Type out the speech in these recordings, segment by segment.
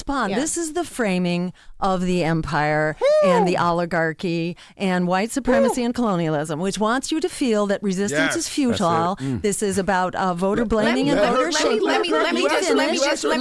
respond. Yeah. This is the framing of the empire and the oligarchy and white supremacy and colonialism, which wants you to feel that resistance is futile. This is about voter blaming and voter shaming. Let me just no.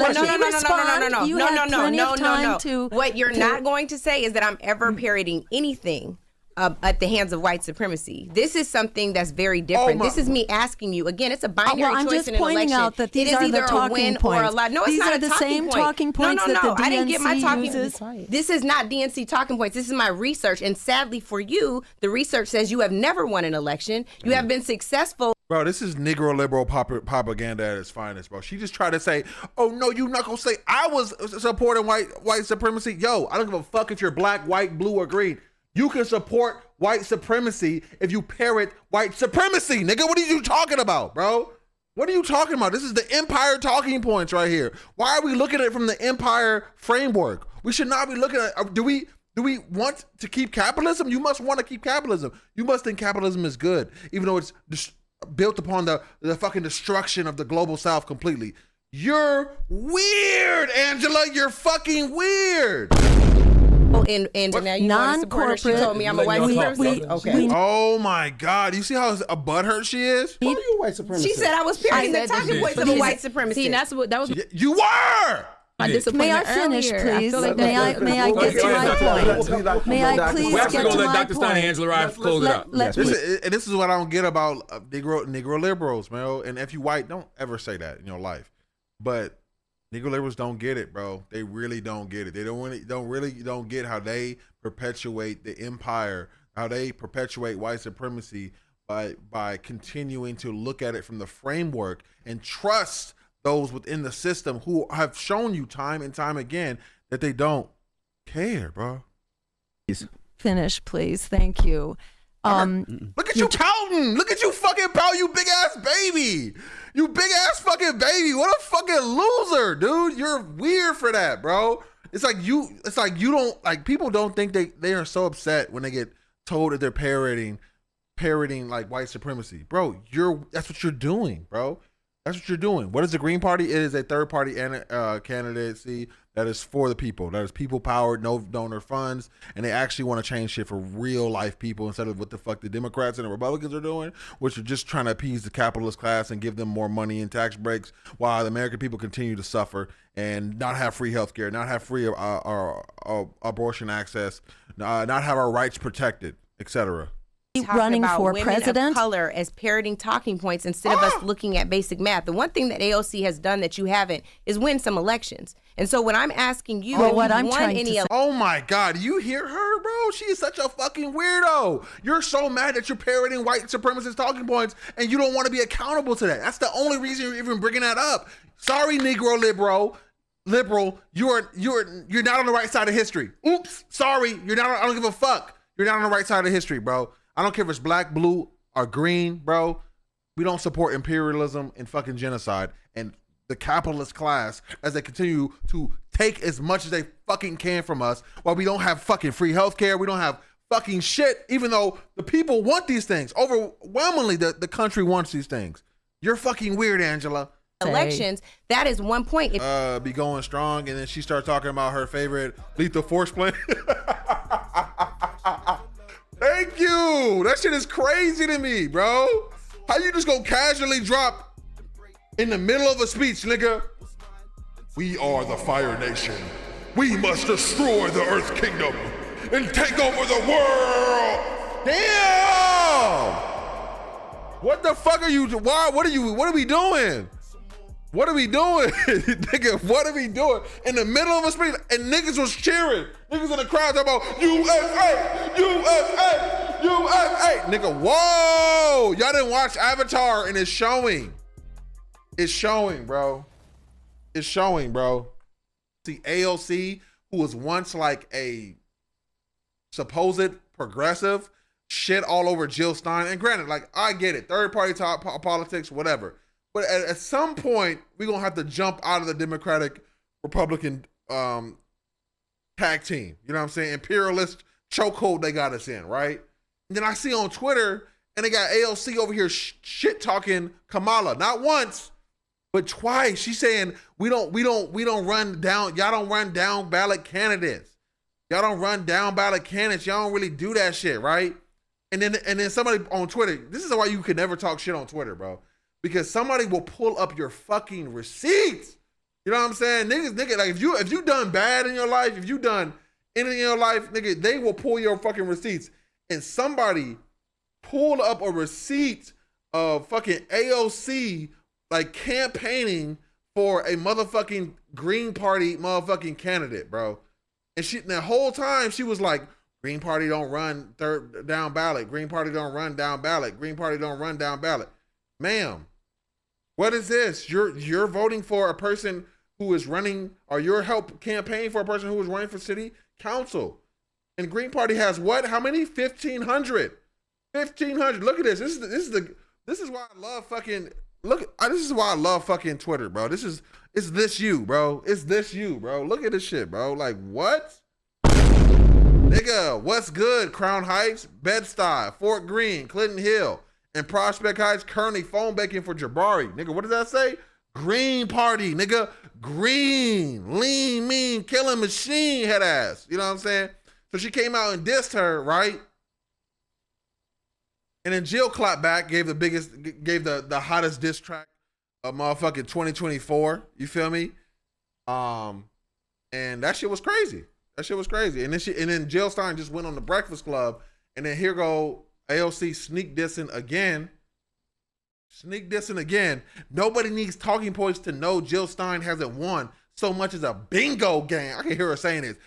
What you're not going to say is that I'm ever parroting anything at the hands of white supremacy. This is something that's very different. This is me asking you again. It's a binary choice in an election. I'm just pointing out that these are the talking points. No, it's not the same talking points that the DNC I didn't get my talking uses. This is not DNC talking points. This is my research, and sadly for you, the research says you have never won an election. You have been successful. Bro, this is Negro liberal propaganda at its finest, bro. She just tried to say, oh, no, you're not going to say I was supporting white supremacy. Yo, I don't give a fuck if you're black, white, blue, or green. You can support white supremacy if you parrot white supremacy, nigga. What are you talking about, bro? What are you talking about? This is the empire talking points right here. Why are we looking at it from the empire framework? We should not be looking at, do we want to keep capitalism? You must want to keep capitalism. You must think capitalism is good, even though it's built upon the fucking destruction of the global south completely. You're weird, Angela. You're fucking weird. And now you want to support her. She told me I'm a white supremacist. Okay. Oh my God! You see how a butthurt she is? Why are you white supremacist? She said I was parroting the talking points of a white supremacist. See, that was. You were. May I finish, please? May I get to my point? May I please get to my point? We're actually going to let Dr. Stein and Angela Rye close it up. This is what I don't get about Negro liberals, man. And if you white, don't ever say that in your life. But Negro liberals don't get it, bro. They really don't get it. They don't get how they perpetuate the empire, how they perpetuate white supremacy by continuing to look at it from the framework and trust those within the system who have shown you time and time again that they don't care, bro. Finish, please. Thank you. Look at you pouting. Look at you fucking pout, you big ass baby. You big ass fucking baby. What a fucking loser, dude. You're weird for that, bro. It's like you don't, like, people don't think they are so upset when they get told that they're parroting like white supremacy. Bro, that's what you're doing, bro. That's what you're doing. What is the Green Party? It is a third party candidacy that is for the people. That is people powered, no donor funds, and they actually want to change shit for real life people instead of what the fuck the Democrats and the Republicans are doing, which are just trying to appease the capitalist class and give them more money and tax breaks while the American people continue to suffer and not have free health care, not have free abortion access, not have our rights protected, etc. Running about for women president of color as parroting talking points instead of us looking at basic math. The one thing that AOC has done that you haven't is win some elections. And so when I'm asking you, oh my God, you hear her, bro? She is such a fucking weirdo. You're so mad that you're parroting white supremacist talking points and you don't want to be accountable to that. That's the only reason you're even bringing that up. Sorry, Negro liberal, you're not on the right side of history. Oops, sorry, I don't give a fuck. You're not on the right side of history, bro. I don't care if it's black, blue, or green, bro. We don't support imperialism and fucking genocide and the capitalist class as they continue to take as much as they fucking can from us while we don't have fucking free healthcare. We don't have fucking shit, even though the people want these things. Overwhelmingly, the country wants these things. You're fucking weird, Angela. Elections, that is one point. Be going strong, and then she starts talking about her favorite lethal force plan. Thank you. That shit is crazy to me, bro. How you just gonna casually drop in the middle of a speech, nigga? We are the Fire Nation. We must destroy the Earth Kingdom and take over the world. Damn! What the fuck are you? Why? What are we doing? What are we doing? Nigga, what are we doing? In the middle of a speech, and niggas was cheering. Niggas in the crowd talking about USA, USA, USA. Nigga, whoa. Y'all didn't watch Avatar and it's showing. It's showing, bro. It's showing, bro. See, AOC, who was once like a supposed progressive, shit all over Jill Stein. And granted, like, I get it. Third party politics, whatever. But at some point, we're going to have to jump out of the Democratic Republican tag team. You know what I'm saying? Imperialist chokehold they got us in, right? And then I see on Twitter, and they got AOC over here shit talking Kamala. Not once, But twice she's saying we don't run down. Y'all don't run down ballot candidates. Y'all don't run down ballot candidates. Y'all don't really do that shit, right? And then somebody on Twitter. This is why you can never talk shit on Twitter, bro. Because somebody will pull up your fucking receipts. You know what I'm saying, nigga? Like if you done bad in your life, if you done anything in your life, nigga, they will pull your fucking receipts. And somebody pulled up a receipt of fucking AOC like campaigning for a motherfucking Green Party motherfucking candidate, bro. And the whole time she was like, Green Party don't run third down ballot. Green Party don't run down ballot. Green Party don't run down ballot. Ma'am, what is this? You're voting for a person who is running, or your help campaign for a person who is running for city council. And Green Party has what? How many? 1,500. 1,500. Look at this. This is why I love fucking. This is why I love fucking Twitter, bro. It's this you, bro. It's this you, bro. Look at this shit, bro. Like, what? Nigga, what's good? Crown Heights, Bed-Stuy, Fort Greene, Clinton Hill, and Prospect Heights currently phone banking for Jabari. Nigga, what does that say? Green Party, nigga. Green, lean, mean, killing machine head ass. You know what I'm saying? So she came out and dissed her, right? And then Jill clapped back, gave the hottest diss track of motherfucking 2024. You feel me? And that shit was crazy. That shit was crazy. And then Jill Stein just went on the Breakfast Club, and then here go AOC sneak dissing again. Sneak dissing again. Nobody needs talking points to know Jill Stein hasn't won so much as a bingo game. I can hear her saying this.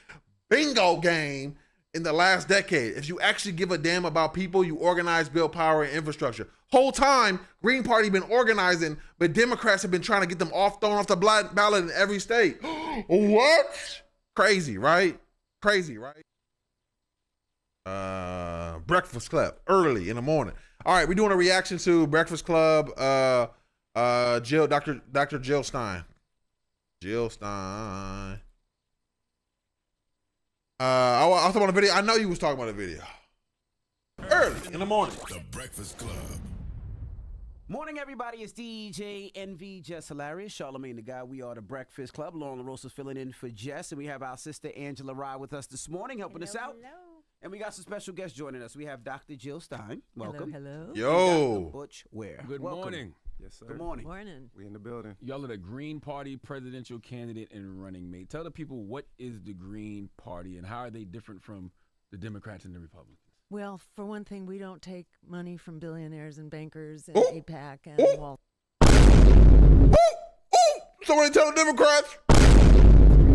Bingo game in the last decade. If you actually give a damn about people, you organize, build power and infrastructure. Whole time, Green Party been organizing, but Democrats have been trying to get them thrown off the ballot in every state. What? Crazy, right? Crazy, right? Breakfast Club, early in the morning. All right, we're doing a reaction to Breakfast Club, Dr. Jill Stein. Jill Stein. I was talking about a video. I know you was talking about a video. Early in the morning. The Breakfast Club. Morning, everybody. It's DJ NV Jess Hilarious, Charlamagne the Guy. We are the Breakfast Club. Lauren LaRosa's filling in for Jess, and we have our sister Angela Rye with us this morning, helping us out. Hello. And we got some special guests joining us. We have Dr. Jill Stein. Welcome. Hello. Yo. Butch Ware. Good Welcome. morning. Yes, sir. Good morning. Morning. We in the building. Y'all are the Green Party presidential candidate and running mate. Tell the people, what is the Green Party and how are they different from the Democrats and the Republicans? Well, for one thing, we don't take money from billionaires and bankers and Ooh. APAC and Ooh. Wall Somebody tell the Democrats.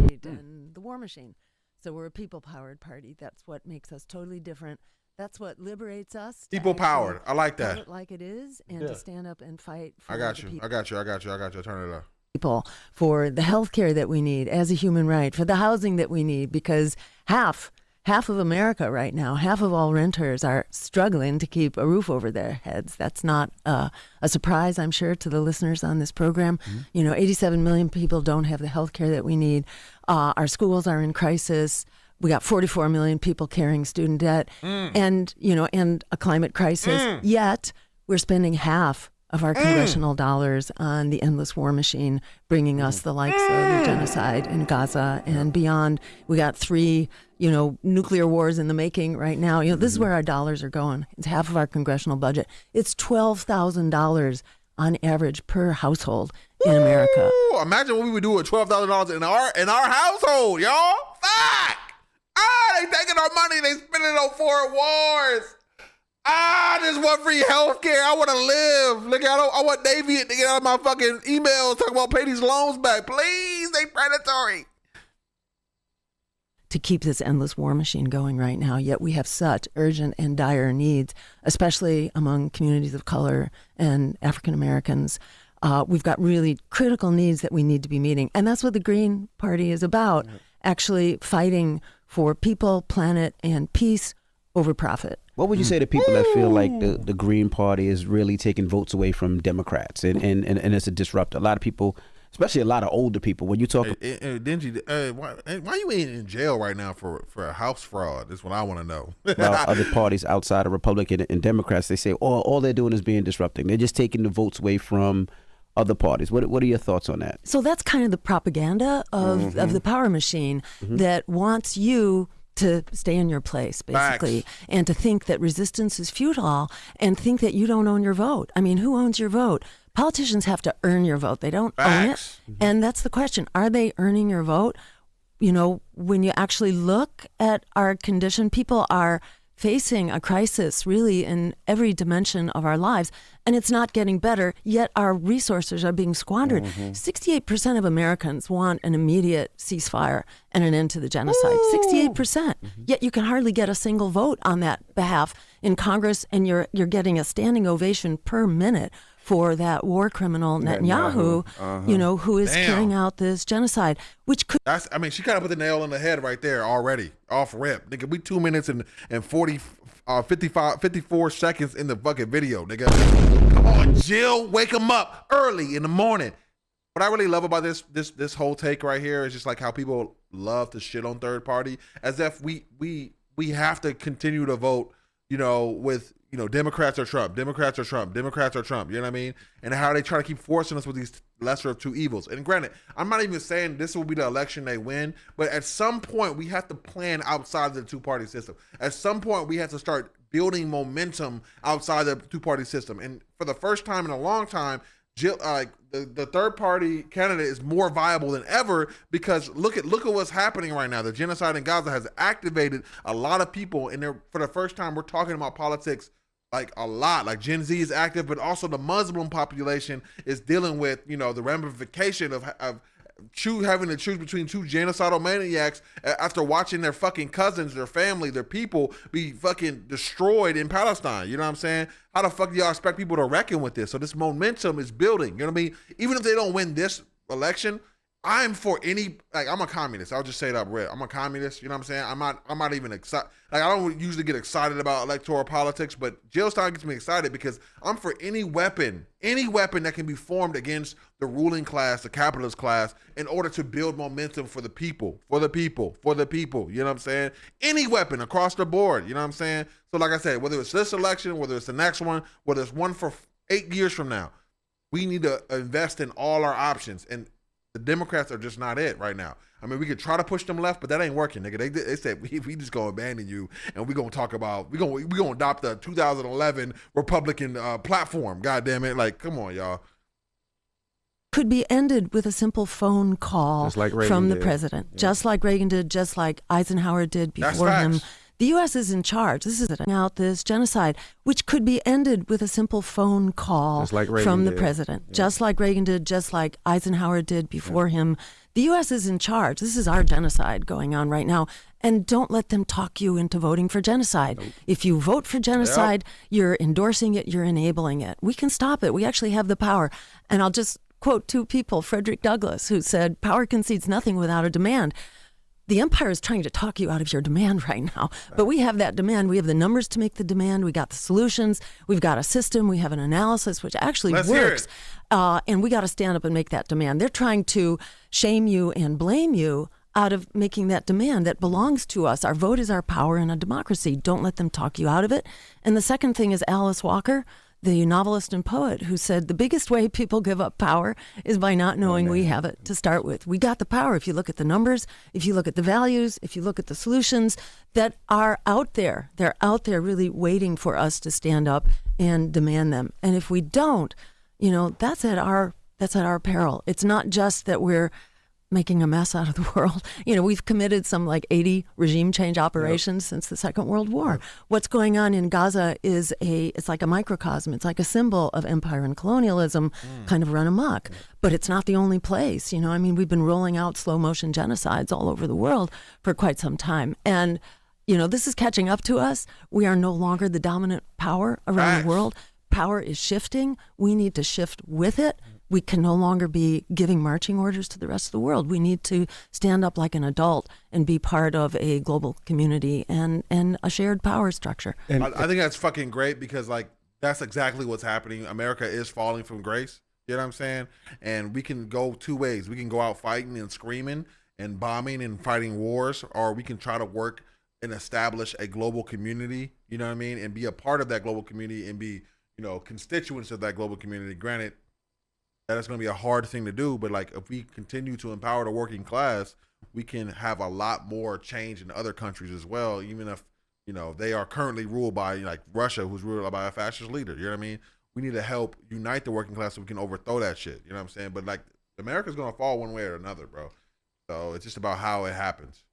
Street and the war machine. So we're a people-powered party. That's what makes us totally different. That's what liberates us. People powered. I like Tell that. it like it is, and Yeah. to stand up and fight for I got the you. people. I got you. Turn it up. People, for the health care that we need as a human right, for the housing that we need, because half of America right now, half of all renters are struggling to keep a roof over their heads. That's not a surprise, I'm sure, to the listeners on this program. Mm-hmm. 87 million people don't have the health care that we need. Our schools are in crisis. We got 44 million people carrying student debt and a climate crisis. Yet we're spending half of our congressional dollars on the endless war machine, bringing us the likes of the genocide in Gaza and beyond. We got 3, nuclear wars in the making right now. This is where our dollars are going. It's half of our congressional budget. It's $12,000 on average per household in America. Ooh, imagine what we would do with $12,000 in our household, y'all. Fuck! They taking our money. They spending it on foreign wars. I just want free health care. I want to live. Look, I want Navy to get out of my fucking emails talking about pay these loans back. Please, they predatory. To keep this endless war machine going right now, yet we have such urgent and dire needs, especially among communities of color and African Americans. We've got really critical needs that we need to be meeting. And that's what the Green Party is about, actually fighting for people, planet, and peace over profit. What would you say to people that feel like the Green Party is really taking votes away from Democrats and it's a disruptor? A lot of people, especially a lot of older people, when you talk... Dingy, why you ain't in jail right now for a house fraud? That's what I want to know. about other parties outside of Republican and Democrats, they say all they're doing is being disrupting. They're just taking the votes away from other parties. What are your thoughts on that? So that's kind of the propaganda of the power machine that wants you to stay in your place, basically, and to think that resistance is futile and think that you don't own your vote. I mean, who owns your vote? Politicians have to earn your vote. They don't own it. And that's the question. Are they earning your vote? You know, when you actually look at our condition, people are facing a crisis really in every dimension of our lives, and it's not getting better, yet our resources are being squandered. 68% of Americans want an immediate ceasefire and an end to the genocide. 68%. Yet you can hardly get a single vote on that behalf in Congress, and you're getting a standing ovation per minute for that war criminal Netanyahu, you know, who is carrying out this genocide, which could... I mean, she kind of put the nail on the head right there already, off rip. Nigga, we 2 minutes and 54 seconds in the fucking video, nigga. Come on, Jill, wake him up early in the morning. What I really love about this whole take right here is just like how people love to shit on third party, as if we have to continue to vote, you know, with... You know, Democrats are Trump, Democrats are Trump, Democrats are Trump, you know what I mean? And how they try to keep forcing us with these lesser of two evils. And granted, I'm not even saying this will be the election they win, but at some point we have to plan outside of the two-party system. At some point we have to start building momentum outside the two-party system. And for the first time in a long time, the third party candidate is more viable than ever, because look at what's happening right now. The genocide in Gaza has activated a lot of people, and for the first time we're talking about politics like a lot. Like Gen Z is active, but also the Muslim population is dealing with, you know, the ramification of having to choose between two genocidal maniacs after watching their fucking cousins, their family, their people be fucking destroyed in Palestine. You know what I'm saying? How the fuck do y'all expect people to reckon with this? So this momentum is building. You know what I mean? Even if they don't win this election, I'm for any, like, I'm a communist. I'll just say it up red. I'm a communist. You know what I'm saying? I'm not even excited. Like, I don't usually get excited about electoral politics, but Jill Stein gets me excited because I'm for any weapon that can be formed against the ruling class, the capitalist class, in order to build momentum for the people, for the people, for the people. You know what I'm saying? Any weapon across the board. You know what I'm saying? So like I said, whether it's this election, whether it's the next one, whether it's one for 8 years from now, we need to invest in all our options. And the Democrats are just not it right now. I mean, we could try to push them left, but that ain't working, nigga. They said we just gonna abandon you, and we gonna talk about we gonna adopt the 2011 Republican platform. God damn it! Like, come on, y'all. Could be ended with a simple phone call from the president, just like Reagan did, just like Eisenhower did before him. The U.S. is in charge. This is out this genocide, which could be ended with a simple phone call from the president, just like Reagan did, just like Eisenhower did before him. The U.S. is in charge. This is our genocide going on right now. And don't let them talk you into voting for genocide. Nope. If you vote for genocide, you're endorsing it, you're enabling it. We can stop it. We actually have the power. And I'll just quote two people, Frederick Douglass, who said, "Power concedes nothing without a demand." The empire is trying to talk you out of your demand right now, but we have that demand. We have the numbers to make the demand. We got the solutions. We've got a system. We have an analysis which actually works. And we got to stand up and make that demand. They're trying to shame you and blame you out of making that demand that belongs to us. Our vote is our power in a democracy. Don't let them talk you out of it. And the second thing is Alice Walker, the novelist and poet, who said the biggest way people give up power is by not knowing we have it to start with. We got the power if you look at the numbers, if you look at the values, if you look at the solutions that are out there. They're out there really waiting for us to stand up and demand them. And if we don't, you know, that's at our peril. It's not just that we're making a mess out of the world. You know, we've committed some like 80 regime change operations since the Second World War. What's going on in Gaza is it's like a microcosm. It's like a symbol of empire and colonialism kind of run amok. But it's not the only place. You know, I mean, we've been rolling out slow motion genocides all over the world for quite some time. And, you know, this is catching up to us. We are no longer the dominant power around the world. Power is shifting. We need to shift with it. We can no longer be giving marching orders to the rest of the world. We need to stand up like an adult and be part of a global community and a shared power structure. And I think that's fucking great because, like, that's exactly what's happening. America is falling from grace. You know what I'm saying? And we can go two ways. We can go out fighting and screaming and bombing and fighting wars, or we can try to work and establish a global community, you know what I mean, and be a part of that global community and be, you know, constituents of that global community. Granted, that it's going to be a hard thing to do. But like, if we continue to empower the working class, we can have a lot more change in other countries as well, even if, you know, they are currently ruled by like Russia, who's ruled by a fascist leader. You know what I mean? We need to help unite the working class so we can overthrow that shit. You know what I'm saying? But like, America's going to fall one way or another, bro. So it's just about how it happens.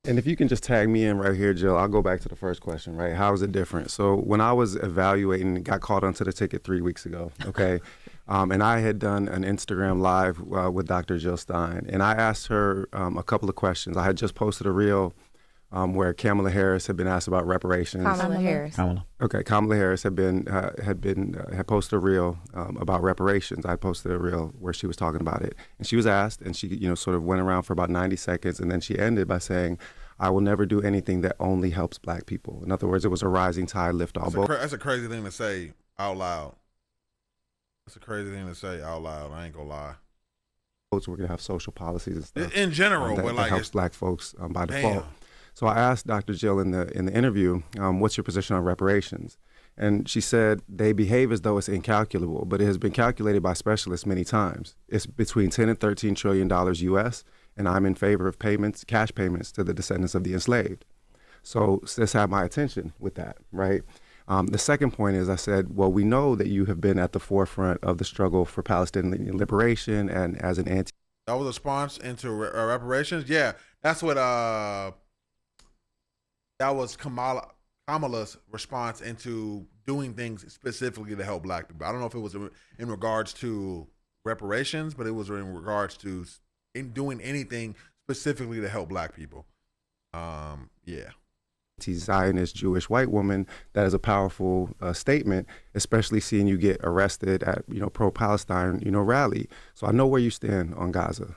And if you can just tag me in right here, Jill, I'll go back to the first question, right? How is it different? So when I was evaluating, got called onto the ticket 3 weeks ago, okay? And I had done an Instagram live with Dr. Jill Stein. And I asked her a couple of questions. I had just posted a reel where Kamala Harris had been asked about reparations. Kamala Harris. Okay, Kamala Harris had posted a reel about reparations. I posted a reel where she was talking about it, and she was asked, and she, you know, sort of went around for about 90 seconds, and then she ended by saying, "I will never do anything that only helps Black people." In other words, it was a rising tide lift all boats. That's a crazy thing to say out loud. That's a crazy thing to say out loud. I ain't gonna lie. We're gonna have social policies and stuff in general, that, but like, that helps Black folks by default. Damn. So I asked Dr. Jill in the interview, what's your position on reparations? And she said they behave as though it's incalculable, but it has been calculated by specialists many times. It's between 10 and $13 trillion US, and I'm in favor of payments, cash payments to the descendants of the enslaved. So this had my attention with that, right? The second point is I said, well, we know that you have been at the forefront of the struggle for Palestinian liberation and as an anti. That was a response into reparations? Yeah, that's what, that was Kamala's response into doing things specifically to help Black people. I don't know if it was in regards to reparations, but it was in regards to doing anything specifically to help Black people. Yeah. Zionist Jewish white woman, that is a powerful statement, especially seeing you get arrested at, you know, pro-Palestine, you know, rally. So I know where you stand on Gaza.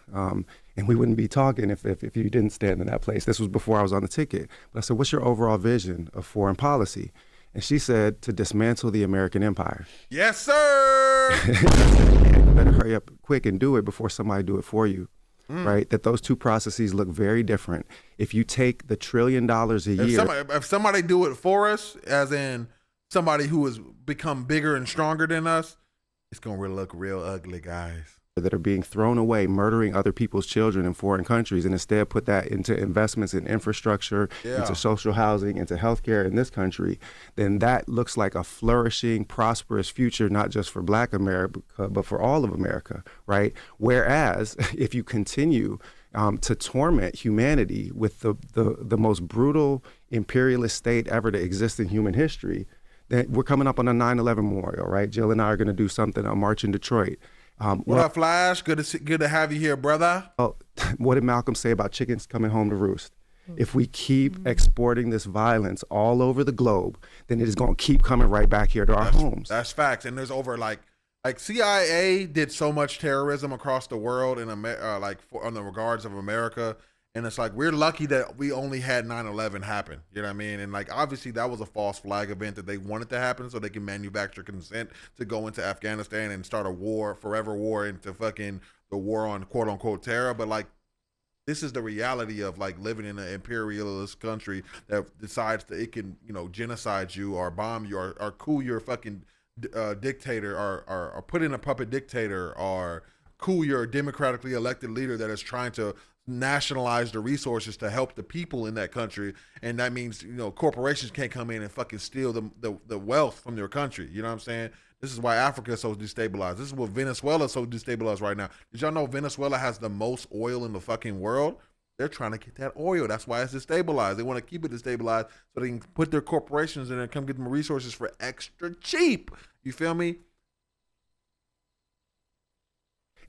And we wouldn't be talking if you didn't stand in that place. This was before I was on the ticket. But I said, what's your overall vision of foreign policy? And she said, to dismantle the American empire. Yes, sir. You better hurry up quick and do it before somebody do it for you. Right? That those two processes look very different. If you take the $1 trillion a year. If somebody do it for us, as in somebody who has become bigger and stronger than us, it's going to look real ugly, guys. That are being thrown away, murdering other people's children in foreign countries, and instead put that into investments in infrastructure, into social housing, into healthcare in this country, then that looks like a flourishing, prosperous future, not just for Black America, but for all of America, right? Whereas if you continue to torment humanity with the most brutal imperialist state ever to exist in human history, then we're coming up on a 9/11 memorial, right? Jill and I are going to do something, a march in Detroit. What up, Flash? Good to have you here, brother. What did Malcolm say about chickens coming home to roost? If we keep exporting this violence all over the globe, then it is going to keep coming right back here to our homes. That's facts. And there's over like CIA did so much terrorism across the world in on the regards of America. And it's like, we're lucky that we only had 9/11 happen. You know what I mean? And like, obviously that was a false flag event that they wanted to happen so they can manufacture consent to go into Afghanistan and start a war, forever war, into fucking the war on quote unquote terror. But like, this is the reality of like living in an imperialist country that decides that it can, you know, genocide you or bomb you or coup your fucking dictator or put in a puppet dictator or coup your democratically elected leader that is trying to nationalize the resources to help the people in that country. And that means, you know, corporations can't come in and fucking steal the wealth from their country. You know what I'm saying? This is why Africa is so destabilized. This is what Venezuela is so destabilized right now. Did y'all know Venezuela has the most oil in the fucking world? They're trying to get that oil. That's why it's destabilized. They want to keep it destabilized so they can put their corporations in there and come get them resources for extra cheap. You feel me?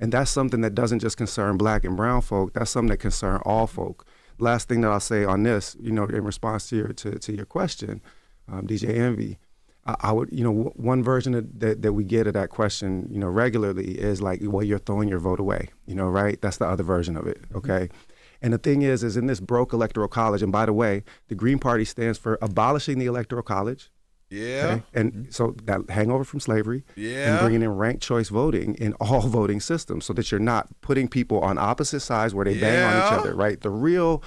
And that's something that doesn't just concern Black and brown folk. That's something that concern all folk. Last thing that I'll say on this, you know, in response to your question, DJ Envy, I would, you know, one version that we get of that question, you know, regularly is like, well, you're throwing your vote away, you know, right? That's the other version of it, okay? And the thing is in this broke electoral college, and by the way, the Green Party stands for abolishing the electoral college. Yeah. Okay? And so that hangover from slavery, yeah, and bringing in ranked choice voting in all voting systems so that you're not putting people on opposite sides where they bang on each other, right? The real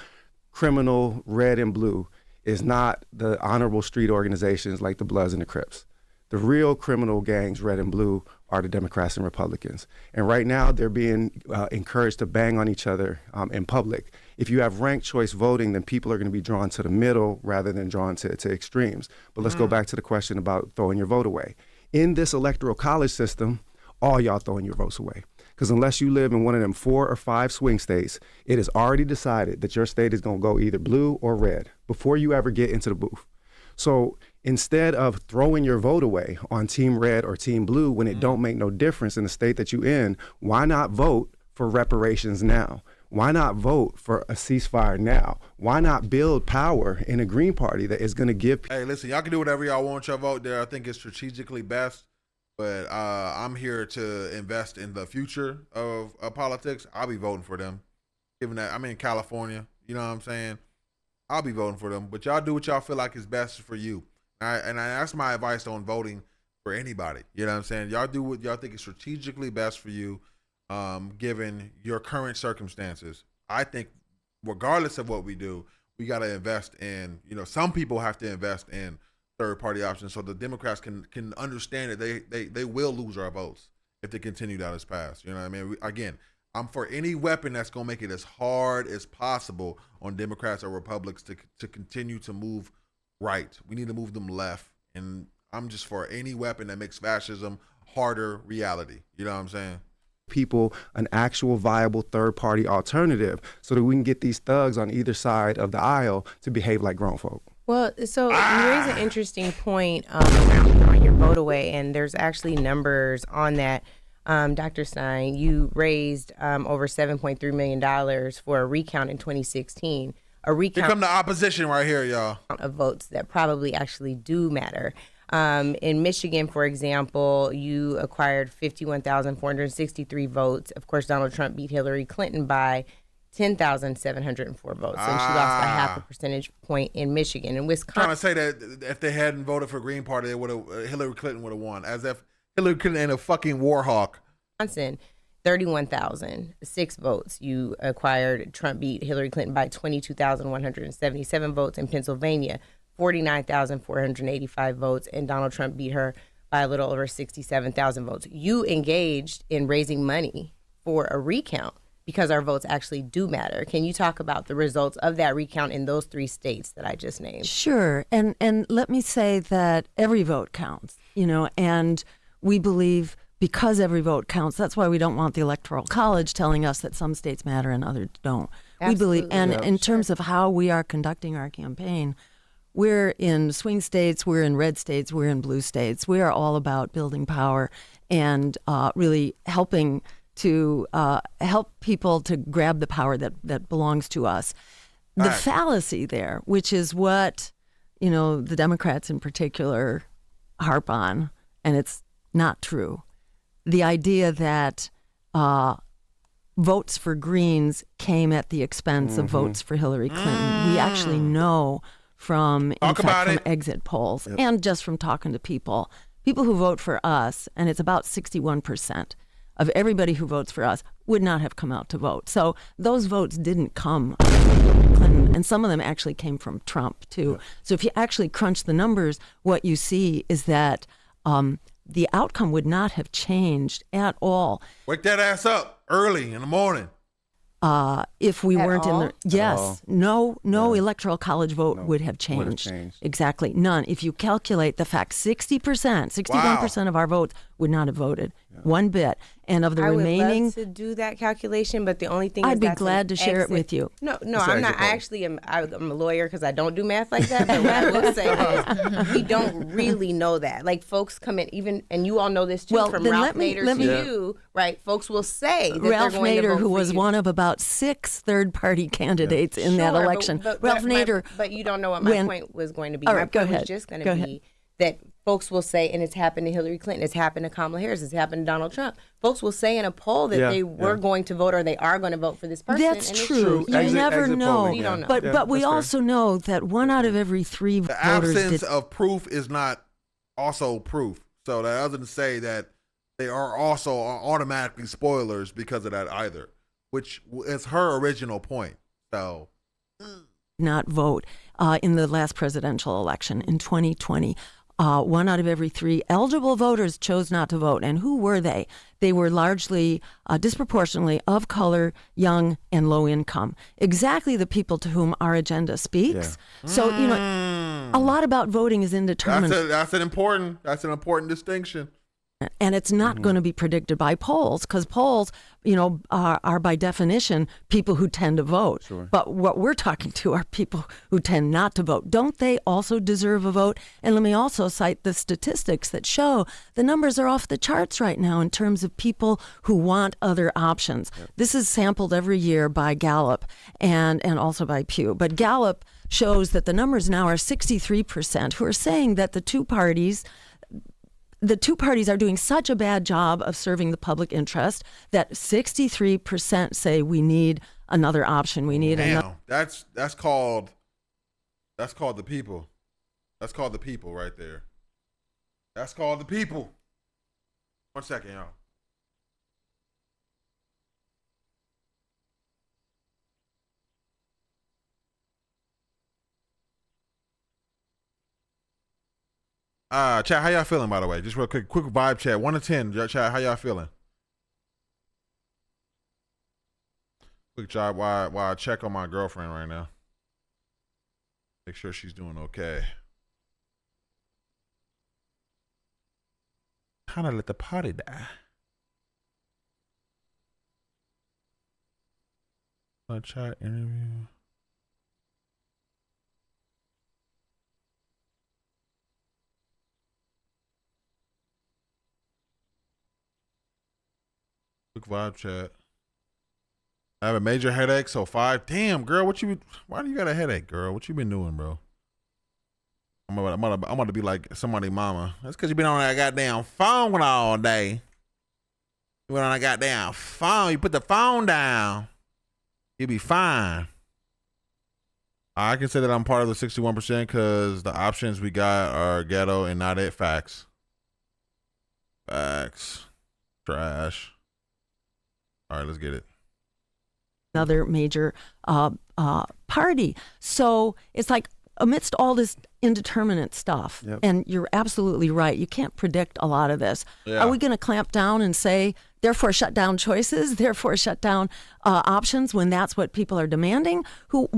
criminal red and blue is not the honorable street organizations like the Bloods and the Crips. The real criminal gangs, red and blue, are the Democrats and Republicans. And right now, they're being encouraged to bang on each other in public. If you have ranked choice voting, then people are going to be drawn to the middle rather than drawn to extremes. But let's go back to the question about throwing your vote away. In this electoral college system, all y'all throwing your votes away. Because unless you live in one of them 4 or 5 swing states, it is already decided that your state is going to go either blue or red before you ever get into the booth. So instead of throwing your vote away on team red or team blue when it don't make no difference in the state that you in, why not vote for reparations now? Why not vote for a ceasefire now? Why not build power in a Green Party that is going to give... Hey, listen, y'all can do whatever y'all want your vote there. I think it's strategically best, but I'm here to invest in the future of politics. I'll be voting for them. Given that I'm in California, you know what I'm saying? I'll be voting for them, but y'all do what y'all feel like is best for you. And that's my advice on voting for anybody. You know what I'm saying? Y'all do what y'all think is strategically best for you, given your current circumstances. I think regardless of what we do, we got to invest in, some people have to invest in third-party options so the Democrats can understand that they will lose our votes if they continue down this path. You know what I mean? Again, I'm for any weapon that's going to make it as hard as possible on Democrats or Republicans to continue to move right. We need to move them left. And I'm just for any weapon that makes fascism harder reality. You know what I'm saying? People an actual viable third-party alternative so that we can get these thugs on either side of the aisle to behave like grown folk. Well, so you raise an interesting point around throwing your vote away, and there's actually numbers on that. Dr. Stein, you raised over $7.3 million for a recount in 2016. A recount. Here come the opposition right here, y'all. Of votes that probably actually do matter. In Michigan, for example, you acquired 51,463 votes. Of course, Donald Trump beat Hillary Clinton by 10,704 votes, and she lost by half a percentage point in Michigan. In Wisconsin, trying to say that if they hadn't voted for Green Party, Hillary Clinton would have won, as if Hillary Clinton ain't a fucking war hawk. Wisconsin, 31,006 votes. You acquired. Trump beat Hillary Clinton by 22,177 votes. In Pennsylvania, 49,485 votes, and Donald Trump beat her by a little over 67,000 votes. You engaged in raising money for a recount because our votes actually do matter. Can you talk about the results of that recount in those 3 states that I just named? Sure. And let me say that every vote counts, and we believe because every vote counts, that's why we don't want the Electoral College telling us that some states matter and others don't. Absolutely. We believe, and in terms of how we are conducting our campaign, we're in swing states, we're in red states, we're in blue states. We are all about building power and really helping to help people to grab the power that belongs to us. The fallacy there, which is what, the Democrats in particular harp on, and it's not true. The idea that votes for Greens came at the expense of votes for Hillary Clinton. We actually know from exit polls and just from talking to people who vote for us, and it's about 61% of everybody who votes for us would not have come out to vote. So those votes didn't come from Hillary Clinton, and some of them actually came from Trump too. So if you actually crunch the numbers, what you see is that the outcome would not have changed at all. Wake that ass up early in the morning. If we weren't in the no electoral college vote would have changed. Exactly, none. If you calculate the fact, 61% of our votes would not have voted one bit, and of the remaining, I would love to do that calculation, but the only thing I'd be glad to share it with you. No, I'm not. I actually am. I'm a lawyer because I don't do math like that. But what I will say is, we don't really know that. Like folks come in, and you all know this too, from Ralph Nader to you, right? Folks will say that Ralph they're going Nader, to vote who for was you. one of about 6 third-party candidates in that election. But Ralph Nader. But you don't know what my point was going to be. All My right, go point ahead. was just going to be that folks will say, and it's happened to Hillary Clinton, it's happened to Kamala Harris, it's happened to Donald Trump. Folks will say in a poll that they were going to vote or they are going to vote for this person. That's and true. It's You never know. polling, You don't know. But we also know that 1 out of every 3 The voters absence of proof is not also proof. So that doesn't say that they are also automatically spoilers because of that either, which is her original point. So not vote in the last presidential election in 2020. 1 out of every 3 eligible voters chose not to vote. And who were they? They were largely, disproportionately of color, young, and low income. Exactly the people to whom our agenda speaks. Yeah. So, a lot about voting is indeterminate. That's an important distinction. And it's not going to be predicted by polls, because polls, are by definition people who tend to vote. Sure. But what we're talking to are people who tend not to vote. Don't they also deserve a vote? And let me also cite the statistics that show the numbers are off the charts right now in terms of people who want other options. Yep. This is sampled every year by Gallup and also by Pew. But Gallup shows that the numbers now are 63% who are saying that the two parties are doing such a bad job of serving the public interest that 63% say we need another option. We need another. That's called the people. That's called the people right there. That's called the people. 1 second, y'all. Chat, how y'all feeling, by the way? Just real quick vibe chat. 1 to 10. Chat, how y'all feeling? Quick job while I check on my girlfriend right now. Make sure she's doing okay. Kind of let the party die. Chat interview. Quick vibe chat. I have a major headache, so 5. Damn, girl, why do you got a headache, girl? What you been doing, bro? I'm about to be like somebody mama. That's because you been on that goddamn phone all day. You went on that goddamn phone. You put the phone down. You'll be fine. I can say that I'm part of the 61% because the options we got are ghetto and not it. Facts. Trash. All right, let's get it. Another major party. So it's like amidst all this indeterminate stuff, yep. And you're absolutely right. You can't predict a lot of this. Yeah. Are we going to clamp down and say, therefore shut down choices, therefore shut down options when that's what people are demanding?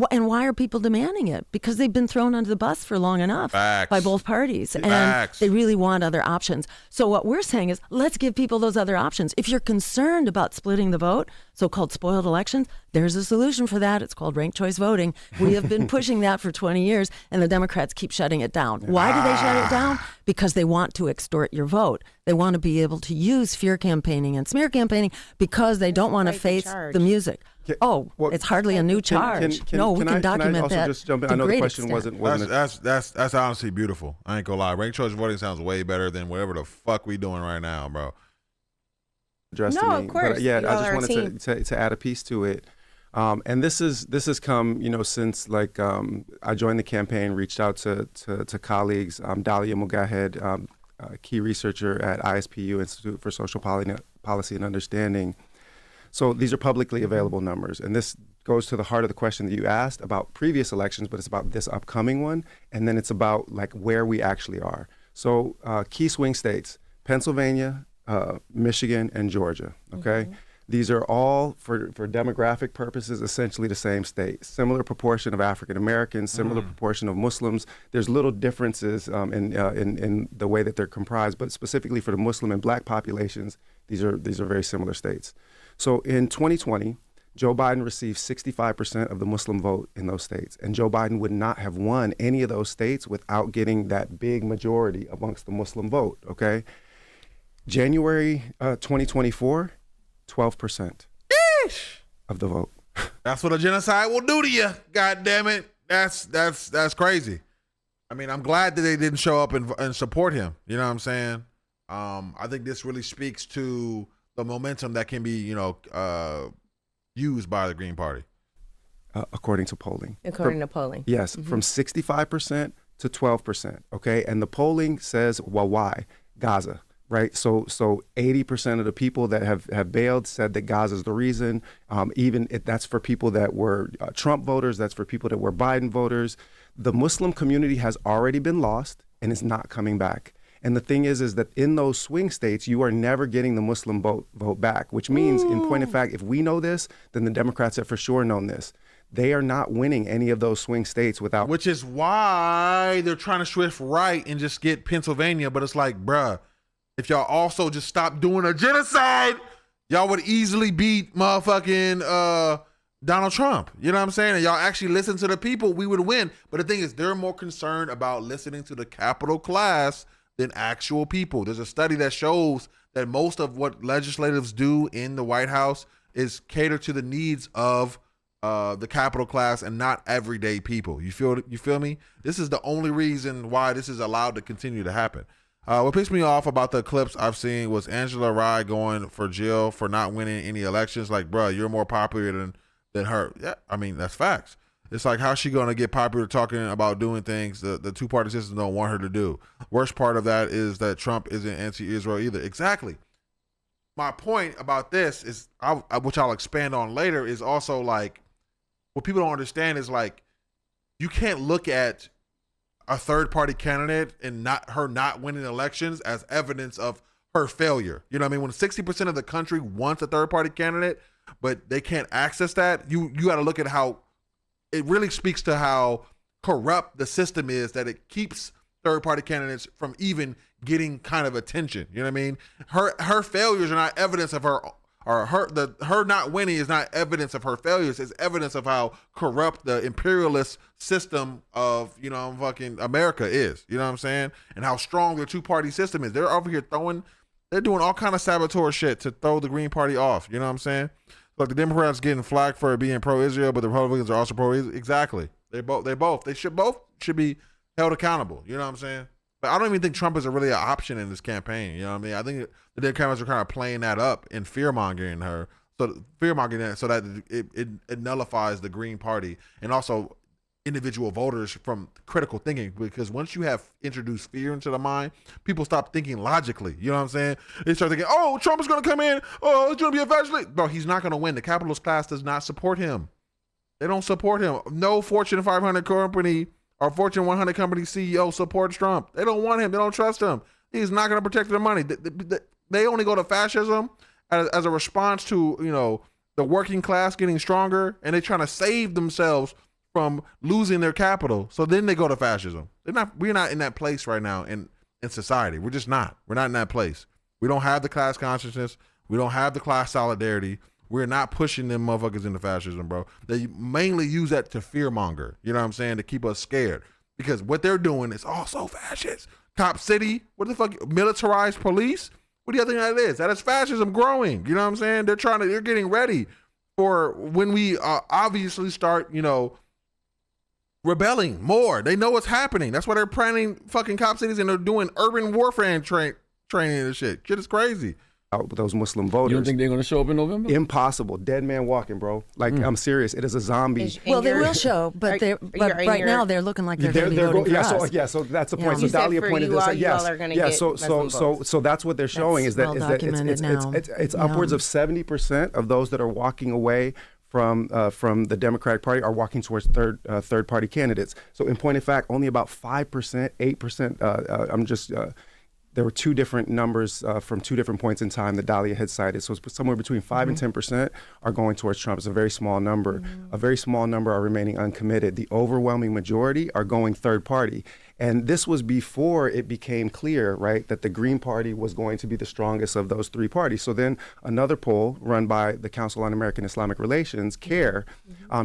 And why are people demanding it? Because they've been thrown under the bus for long enough by both parties. And they really want other options. So what we're saying is, let's give people those other options. If you're concerned about splitting the vote, so-called spoiled elections, there's a solution for that. It's called ranked choice voting. We have been pushing that for 20 years, and the Democrats keep shutting it down. Why do they shut it down? Because they want to extort your vote. They want to be able to use fear campaigning and smear campaigning because they don't want to face the music. It's hardly a new charge. We can document that. Just jump in? I know the question wasn't. That's honestly beautiful. I ain't gonna lie. Ranked choice voting sounds way better than whatever the fuck we doing right now, bro. Of course. But, I just wanted to add a piece to it. And this has come, since I joined the campaign, reached out to colleagues. Dalia Mugahed, key researcher at ISPU, Institute for Social Policy and Understanding. So these are publicly available numbers. And this goes to the heart of the question that you asked about previous elections, but it's about this upcoming one. And then it's about where we actually are. So key swing states, Pennsylvania, Michigan, and Georgia, okay? Mm-hmm. These are all, for demographic purposes, essentially the same state. Similar proportion of African Americans, similar proportion of Muslims. There's little differences in the way that they're comprised, but specifically for the Muslim and Black populations, these are very similar states. So in 2020, Joe Biden received 65% of the Muslim vote in those states, and Joe Biden would not have won any of those states without getting that big majority amongst the Muslim vote. Okay, January 2024. 12% of the vote. That's what a genocide will do to you. God damn it. That's crazy. I mean, I'm glad that they didn't show up and support him. You know what I'm saying? I think this really speaks to the momentum that can be, used by the Green Party. According to polling. Yes, from 65% to 12%. Okay, and the polling says, well, why? Gaza. Right, so 80% of the people that have bailed said that Gaza is the reason. That's for people that were Trump voters. That's for people that were Biden voters. The Muslim community has already been lost, and it's not coming back. And the thing is that in those swing states, you are never getting the Muslim vote back, which means, in point of fact, if we know this, then the Democrats have for sure known this. They are not winning any of those swing states without. Which is why they're trying to shift right and just get Pennsylvania. But it's like, bruh, if y'all also just stop doing a genocide, y'all would easily beat motherfucking Donald Trump. You know what I'm saying? And y'all actually listen to the people, we would win. But the thing is, they're more concerned about listening to the capital class than actual people. There's a study that shows that most of what legislatives do in the White House is cater to the needs of the capital class and not everyday people. You feel me? This is the only reason why this is allowed to continue to happen. What pissed me off about the clips I've seen was Angela Rye going for jail for not winning any elections. Like, bro, you're more popular than her. Yeah, I mean, that's facts. It's like, how's she going to get popular talking about doing things the two-party system don't want her to do? Worst part of that is that Trump isn't anti-Israel either. Exactly. My point about this is, which I'll expand on later, is also like, what people don't understand is like, you can't look at a third-party candidate and her not winning elections as evidence of her failure. You know what I mean? When 60% of the country wants a third-party candidate, but they can't access that, you got to look at how it really speaks to how corrupt the system is, that it keeps third-party candidates from even getting kind of attention. You know what I mean? Her failures are not evidence of her, or her not winning is not evidence of her failures. It's evidence of how corrupt the imperialist system of, fucking America is. You know what I'm saying? And how strong the two-party system is. They're over here they're doing all kind of saboteur shit to throw the Green Party off. You know what I'm saying? Look, the Democrats getting flack for being pro-Israel, but the Republicans are also pro-Israel. Exactly. They should be held accountable. You know what I'm saying? But I don't even think Trump is really an option in this campaign. You know what I mean? I think the Democrats are kind of playing that up and fear-mongering her. So that it nullifies the Green Party and also individual voters from critical thinking, because once you have introduced fear into the mind, people stop thinking logically. You know what I'm saying? They start thinking, oh, Trump is going to come in. Oh, it's going to be a fascist. Bro, he's not going to win. The capitalist class does not support him. They don't support him. No Fortune 500 company or Fortune 100 company CEO supports Trump. They don't want him. They don't trust him. He's not going to protect their money. They only go to fascism as a response to, the working class getting stronger, and they're trying to save themselves from losing their capital. So then they go to fascism. We're not in that place right now in society. We're just not. We're not in that place. We don't have the class consciousness. We don't have the class solidarity. We're not pushing them motherfuckers into fascism, bro. They mainly use that to fearmonger, you know what I'm saying, to keep us scared. Because what they're doing is also fascist. Cop City, what the fuck, militarized police? What do you think that is? That is fascism growing, you know what I'm saying? They're getting ready for when we obviously start, rebelling more. They know what's happening. That's why they're planning fucking cop cities, and they're doing urban warfare training and shit. Shit is crazy. Those Muslim voters. You don't think they're going to show up in November? Impossible. Dead man walking, bro. Like, I'm serious. It is a zombie. Well, they will show, but right now they're looking like they're going to be voting for us. So that's the point. So Dahlia pointed this out. Yes. So that's what they're showing, is that it's upwards of 70% of those that are walking away from the Democratic Party are walking towards third party candidates. So in point of fact, only about 5%, 8%. There were two different numbers from two different points in time that Dahlia had cited. So it's somewhere between 5 and 10% are going towards Trump. It's a very small number. A very small number are remaining uncommitted. The overwhelming majority are going third party. And this was before it became clear, right, that the Green Party was going to be the strongest of those three parties. So then another poll run by the Council on American Islamic Relations, CAIR,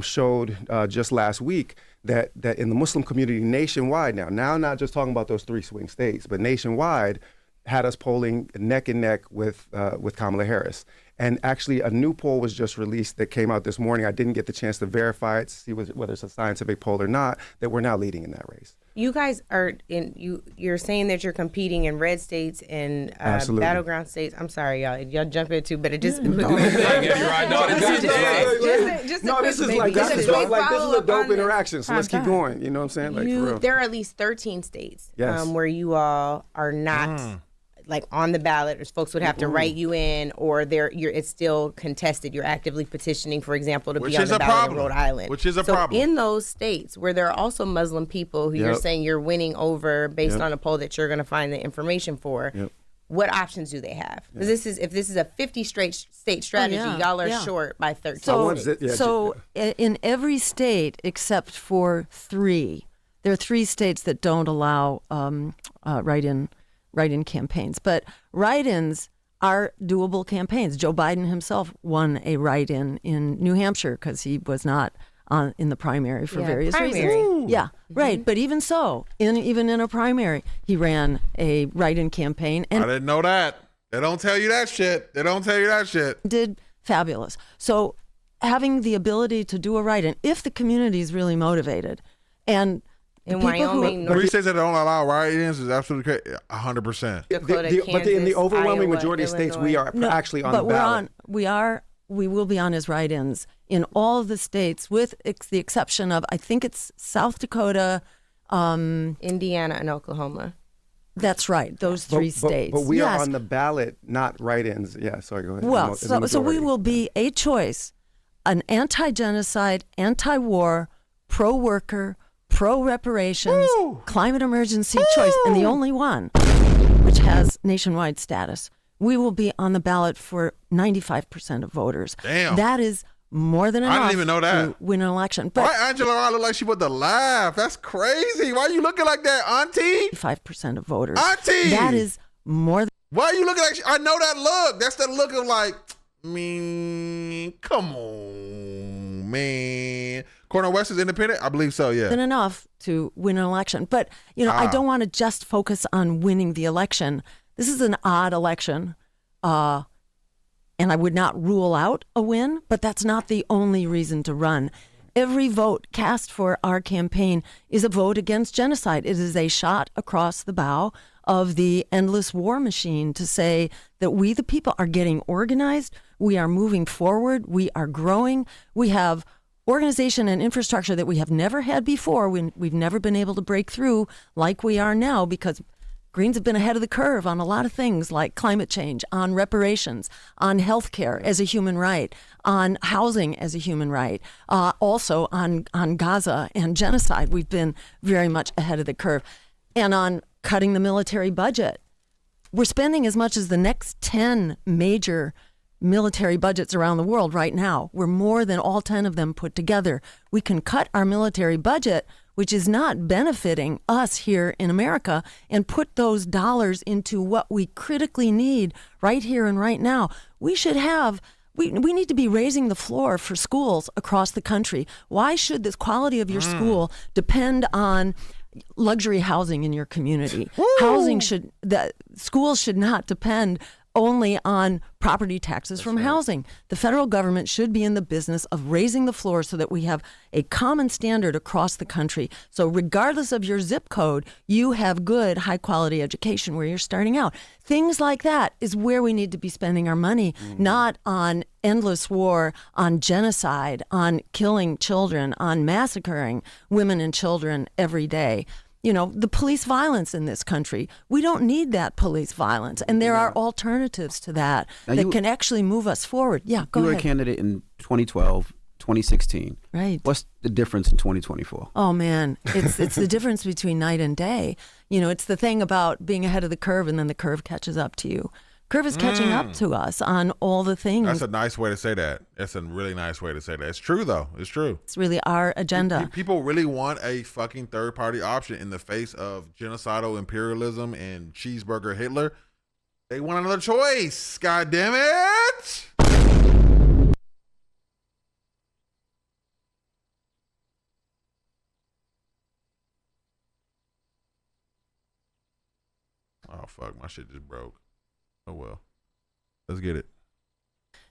showed just last week that in the Muslim community nationwide now not just talking about those three swing states, but nationwide, had us polling neck and neck with Kamala Harris. And actually, a new poll was just released that came out this morning. I didn't get the chance to verify it, to see whether it's a scientific poll or not, that we're now leading in that race. You guys are you're saying that you're competing in red states and battleground states. I'm sorry, y'all jump into, but it just. This is a dope interaction. So let's keep going. You know what I'm saying? Like, for real. There are at least 13 states yes. Where you all are not like on the ballot, or folks would have to write you in, or it's still contested. You're actively petitioning, for example, to be on the ballot in Rhode Island. Which is a problem. In those states where there are also Muslim people who you're saying you're winning over based on a poll that you're going to find the information for, what options do they have? If this is a 50 state strategy, y'all are short by 13. So in every state except for 3, there are 3 states that don't allow write-in campaigns. But write-ins are doable campaigns. Joe Biden himself won a write-in in New Hampshire because he was not in the primary for various reasons. Ooh. Yeah, right. But even so, even in a primary, he ran a write-in campaign. And I didn't know that. They don't tell you that shit. Did fabulous. So having the ability to do a write-in, if the community is really motivated, and in Wyoming, the states that don't allow write-ins is absolutely crazy. 100%. But in the overwhelming Iowa, majority of states, we are actually on the the ballot. We will be on as write-ins in all of the states, with the exception of, I think it's South Dakota, Indiana, and Oklahoma. That's right, those 3 states. But we are on the ballot, not write-ins. Yeah, sorry, go ahead. Well, so we will be a choice, an anti-genocide, anti-war, pro-worker, pro-reparations, climate emergency choice, and the only one which has nationwide status. We will be on the ballot for 95% of voters. Damn. That is more than enough I didn't even know that. to win an election. But why Angela Rye look like she about to laugh? That's crazy. Why are you looking like that, Auntie? 5% of voters. Auntie! That is more than... Why are you looking like... I know that look. That's the look of like... come on, man. Cornel West is independent? I believe so, yeah. than enough to win an election. But, I don't want to just focus on winning the election. This is an odd election, and I would not rule out a win, but that's not the only reason to run. Every vote cast for our campaign is a vote against genocide. It is a shot across the bow of the endless war machine to say that we, the people, are getting organized. We are moving forward. We are growing. We have organization and infrastructure that we have never had before. We've never been able to break through like we are now because Greens have been ahead of the curve on a lot of things like climate change, on reparations, on health care as a human right, on housing as a human right, also on Gaza and genocide. We've been very much ahead of the curve. And on cutting the military budget. We're spending as much as the next 10 major military budgets around the world right now. We're more than all 10 of them put together. We can cut our military budget, which is not benefiting us here in America, and put those dollars into what we critically need right here and right now. We should have, we need to be raising the floor for schools across the country. Why should the quality of your school depend on luxury housing in your community? Schools should not depend only on property taxes from housing. The federal government should be in the business of raising the floor so that we have a common standard across the country. So regardless of your zip code, you have good, high-quality education where you're starting out. Things like that is where we need to be spending our money, not on endless war, on genocide, on killing children, on massacring women and children every day. You know, the police violence in this country, we don't need that police violence. And there are alternatives to that that can actually move us forward. Yeah, go ahead. You were a candidate in 2012, 2016. Right. What's the difference in 2024? Oh, man, it's the difference between night and day. You know, it's the thing about being ahead of the curve and then the curve catches up to you. Curve is catching up to us on all the things. That's a nice way to say that. That's a really nice way to say that. It's true, though. It's true. It's really our agenda. People really want a fucking third-party option in the face of genocidal imperialism and cheeseburger Hitler. They want another choice. God damn it! Oh, fuck. My shit just broke. Oh, well. Let's get it.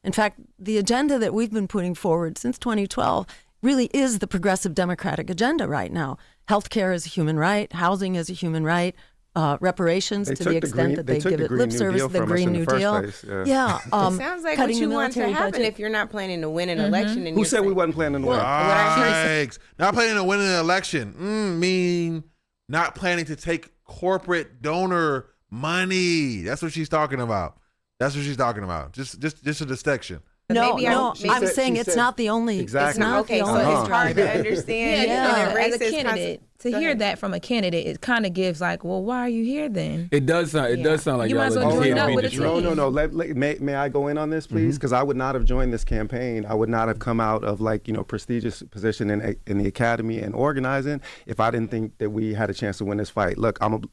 In fact, the agenda that we've been putting forward since 2012 really is the progressive democratic agenda right now. Healthcare is a human right. Housing is a human right. Reparations to the extent that they give it lip service, the Green New Deal. Yeah. It sounds like what you want to happen if you're not planning to win an election. And Who said we wasn't planning to win? Yikes. Not planning to win an election. Mean not planning to take corporate donor money. That's what she's talking about. That's what she's talking about. Just a distinction. No, Maybe no, maybe I'm she saying it's not the only. Exactly. It's not Okay, the so only it's hard to driver. understand. Yeah. in As a racist candidate, to Go hear ahead. that from a candidate, it kind of gives like, well, why are you here then? It does sound. It does sound like You y'all might as are well just join here to up beat with the a team. drum. No. May I go in on this, please? Because I would not have joined this campaign. I would not have come out of prestigious position in the academy and organizing if I didn't think that we had a chance to win this fight. Look, I'm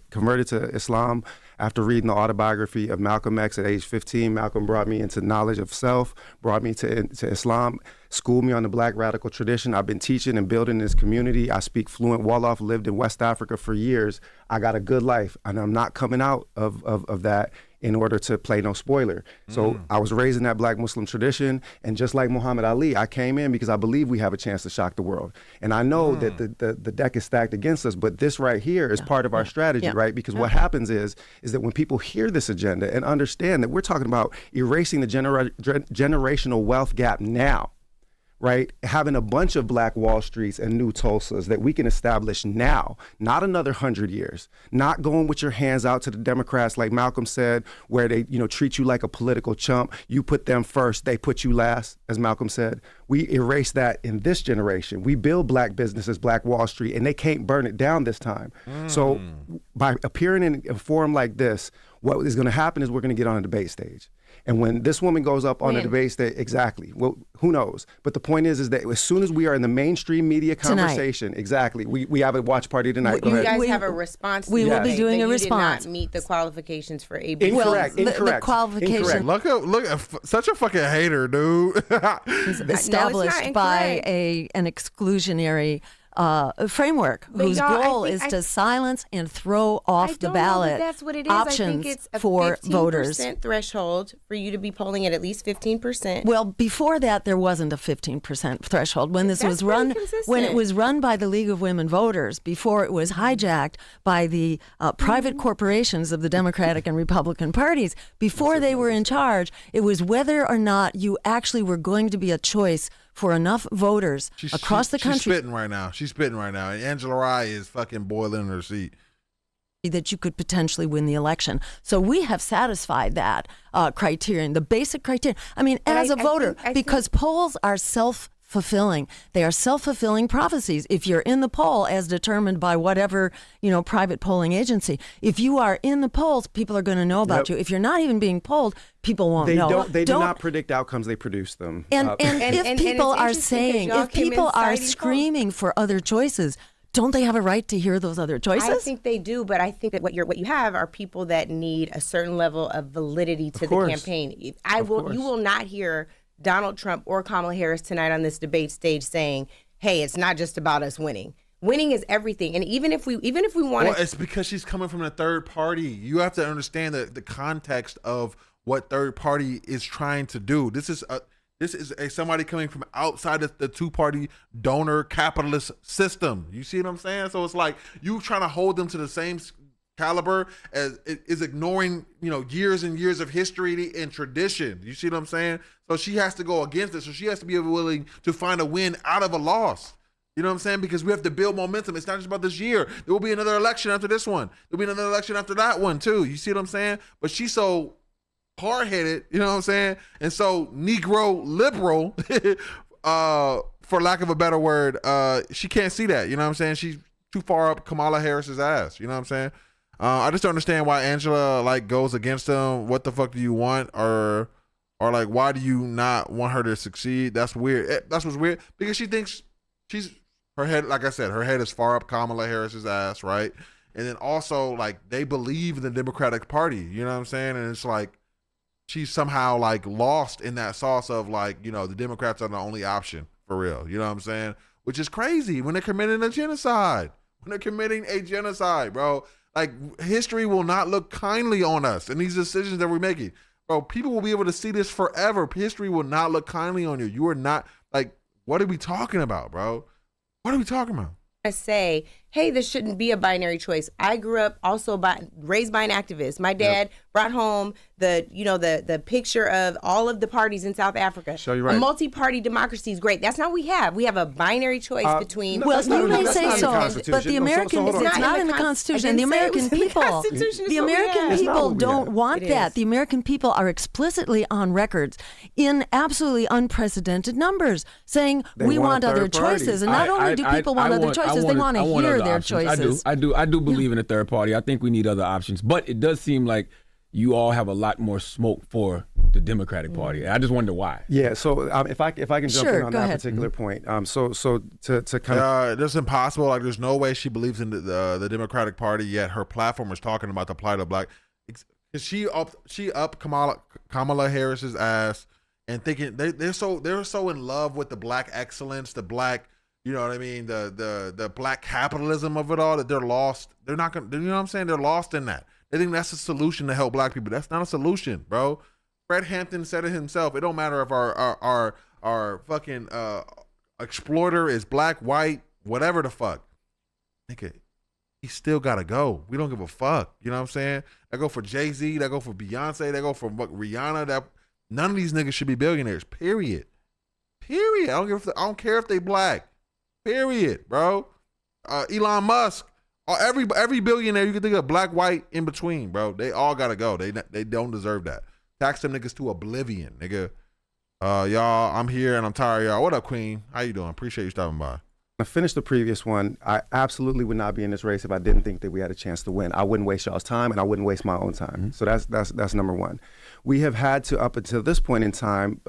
converted to Islam after reading the autobiography of Malcolm X at age 15. Malcolm brought me into knowledge of self, brought me to Islam, schooled me on the Black radical tradition. I've been teaching and building this community. I speak fluent Wolof, lived in West Africa for years. I got a good life, and I'm not coming out of that in order to play no spoiler. So I was raised in that Black Muslim tradition, and just like Muhammad Ali, I came in because I believe we have a chance to shock the world. And I know that the deck is stacked against us, but this right here is part of our strategy, right? Because what happens is that when people hear this agenda and understand that we're talking about erasing the generational wealth gap now, right? Having a bunch of Black Wall Streets and new Tulsas that we can establish now, not another 100 years, not going with your hands out to the Democrats, like Malcolm said, where they, treat you like a political chump. You put them first, they put you last, as Malcolm said. We erase that in this generation. We build Black businesses, Black Wall Street, and they can't burn it down this time. So by appearing in a forum like this, what is going to happen is we're going to get on a debate stage. And when this woman goes up on the debate stage, exactly. Well, who knows? But the point is that as soon as we are in the mainstream media conversation, exactly, we have a watch party tonight. Go You ahead. guys have a response. We will be doing a You response. did not meet the qualifications for ABC. Incorrect. The qualification Look at such a fucking hater, dude. is established by an exclusionary framework whose y'all, goal is to silence and throw off the ballot that's what it is. options I think it's a for 15% voters. threshold for you to be polling at least 15%. Well, before that, there wasn't a 15% threshold. When this was That's pretty run, when it consistent. was run by the League of Women Voters, before it was hijacked by the private corporations of the Democratic and Republican parties, before they were in charge, it was whether or not you actually were going to be a choice for enough voters across the country. She's spitting right now. And Angela Rye is fucking boiling in her seat. That you could potentially win the election. So we have satisfied that criterion, the basic criterion. I mean, as a voter, because polls are self-fulfilling. They are self-fulfilling prophecies. If you're in the poll, as determined by whatever, private polling agency, if you are in the polls, people are going to know about you. If you're not even being polled, people won't know. They do not predict outcomes, they produce them. And if people are interesting saying, 'cause y'all if came in people are citing screaming for other choices, don't they have a right to hear those other choices? I think they do, but I think that what you have are people that need a certain level of validity to the campaign. You will not hear Donald Trump or Kamala Harris tonight on this debate stage saying, "Hey, it's not just about us winning. Winning is everything." And even if we want Well, it's because she's coming from a third party. You have to understand the context of what third party is trying to do. This is somebody coming from outside of the two-party donor capitalist system. You see what I'm saying? So it's like you trying to hold them to the same caliber as it is ignoring, years and years of history and tradition. You see what I'm saying? So she has to go against it. So she has to be willing to find a win out of a loss. You know what I'm saying? Because we have to build momentum. It's not just about this year. There will be another election after this one. There'll be another election after that one too. You see what I'm saying? But she's so hard-headed, you know what I'm saying? And so Negro liberal, for lack of a better word, she can't see that, you know what I'm saying? She's too far up Kamala Harris's ass, you know what I'm saying? I just don't understand why Angela goes against them. What the fuck do you want? Or why do you not want her to succeed? That's weird. That's what's weird, because she thinks her head, like I said, her head is far up Kamala Harris's ass, right? And then also they believe in the Democratic Party, you know what I'm saying? And it's she's somehow lost in that sauce of the Democrats are the only option for real. You know what I'm saying? Which is crazy when they're committing a genocide. Bro. History will not look kindly on us and these decisions that we're making. Bro, people will be able to see this forever. History will not look kindly on you. You are not what are we talking about, bro? What are we talking about? to say, hey, this shouldn't be a binary choice. I grew up also raised by an activist. My dad brought home the picture of all of the parties in South Africa. Show you right. A multi-party democracy is great. That's not what we have. We have a binary choice between. Well, you may that's say not in the so, Constitution. but the American hold on. it's not in the Constitution. And the American people, the American people don't want that. The American people are explicitly on records in absolutely unprecedented numbers saying we want other choices. And not only do people want other choices, they want to hear their choices. I do believe in a third party. I think we need other options, but it does seem like you all have a lot more smoke for the Democratic Party. I just wonder why. Yeah. So if I can jump in on that particular point. So to kind of it's impossible. Like there's no way she believes in the Democratic Party yet her platform is talking about the plight of black. She up Kamala Harris's ass and thinking they're so in love with the black excellence, the black, you know what I mean, the black capitalism of it all that they're lost. They're not gonna, you know what I'm saying? They're lost in that. They think that's a solution to help black people. That's not a solution, bro. Fred Hampton said it himself. It don't matter if our fucking exploiter is black, white, whatever the fuck. Nigga, he still gotta go. We don't give a fuck. You know what I'm saying? That go for Jay-Z, that go for Beyonce, that go for Rihanna. That none of these niggas should be billionaires. Period. I don't care if they black. Period, bro. Elon Musk. Every billionaire you can think of, black, white, in between, bro. They all gotta go. They don't deserve that. Tax them niggas to oblivion, nigga. Y'all, I'm here and I'm tired, y'all. What up, Queen? How you doing? Appreciate you stopping by. I finished the previous one. I absolutely would not be in this race if I didn't think that we had a chance to win. I wouldn't waste y'all's time, and I wouldn't waste my own time. So that's number one. We have had to, up until this point in time,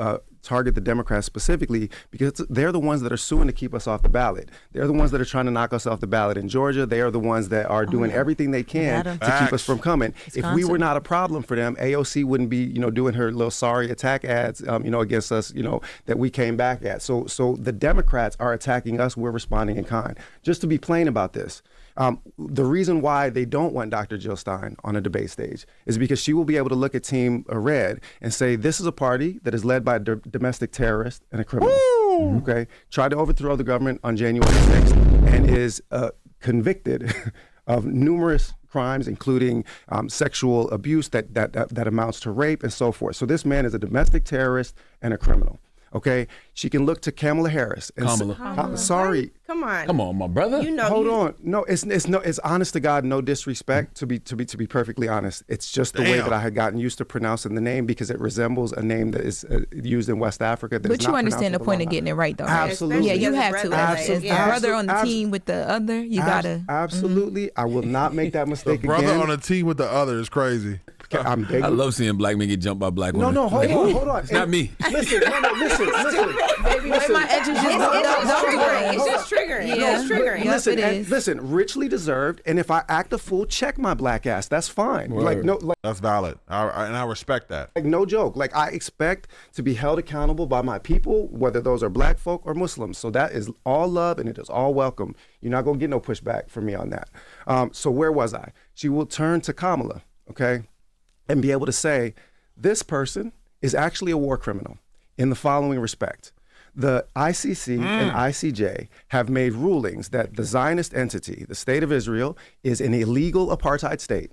target the Democrats specifically because they're the ones that are suing to keep us off the ballot. They're the ones that are trying to knock us off the ballot in Georgia. They are the ones that are doing everything they can to keep us from coming. If we were not a problem for them, AOC wouldn't be, doing her little sorry attack ads, against us, that we came back at. So the Democrats are attacking us. We're responding in kind. Just to be plain about this. The reason why they don't want Dr. Jill Stein on a debate stage is because she will be able to look at Team Red and say, this is a party that is led by a domestic terrorist and a criminal. Okay, tried to overthrow the government on January 6th and is convicted of numerous crimes, including sexual abuse that amounts to rape and so forth. So this man is a domestic terrorist and a criminal. Okay, she can look to Kamala Harris. And sorry. Come on. Come on, my brother. Hold on. No, it's honest to God, no disrespect. To be perfectly honest, it's just the way that I had gotten used to pronouncing the name because it resembles a name that is used in West Africa. But you understand the point of getting it right, though. Absolutely. Yeah, you have to. Absolutely. Brother on the team with the other, you gotta. Absolutely, I will not make that mistake again. Brother on a team with the other is crazy. I love seeing black men get jumped by black women. No, hold on. It's not me. Listen. Baby, my edges just it's just triggering. Yeah, it's triggering. Listen, richly deserved. And if I act a fool, check my black ass. That's fine. That's valid. And I respect that. Like no joke. Like I expect to be held accountable by my people, whether those are black folk or Muslims. So that is all love and it is all welcome. You're not gonna get no pushback from me on that. So where was I? She will turn to Kamala, okay, and be able to say, this person is actually a war criminal in the following respect. The ICC and ICJ have made rulings that the Zionist entity, the state of Israel, is an illegal apartheid state,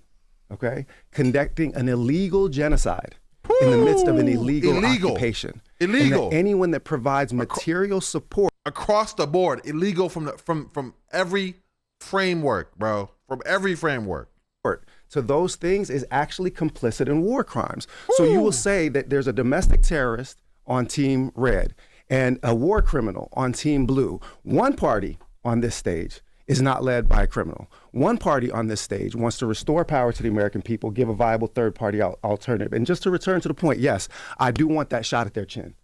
okay, conducting an illegal genocide in the midst of an illegal occupation. Illegal. And that anyone that provides material support across the board, illegal from every framework, bro, from every framework. To those things is actually complicit in war crimes. So you will say that there's a domestic terrorist on Team Red and a war criminal on Team Blue. One party on this stage is not led by a criminal. One party on this stage wants to restore power to the American people, give a viable third-party alternative. And just to return to the point, yes, I do want that shot at their chin.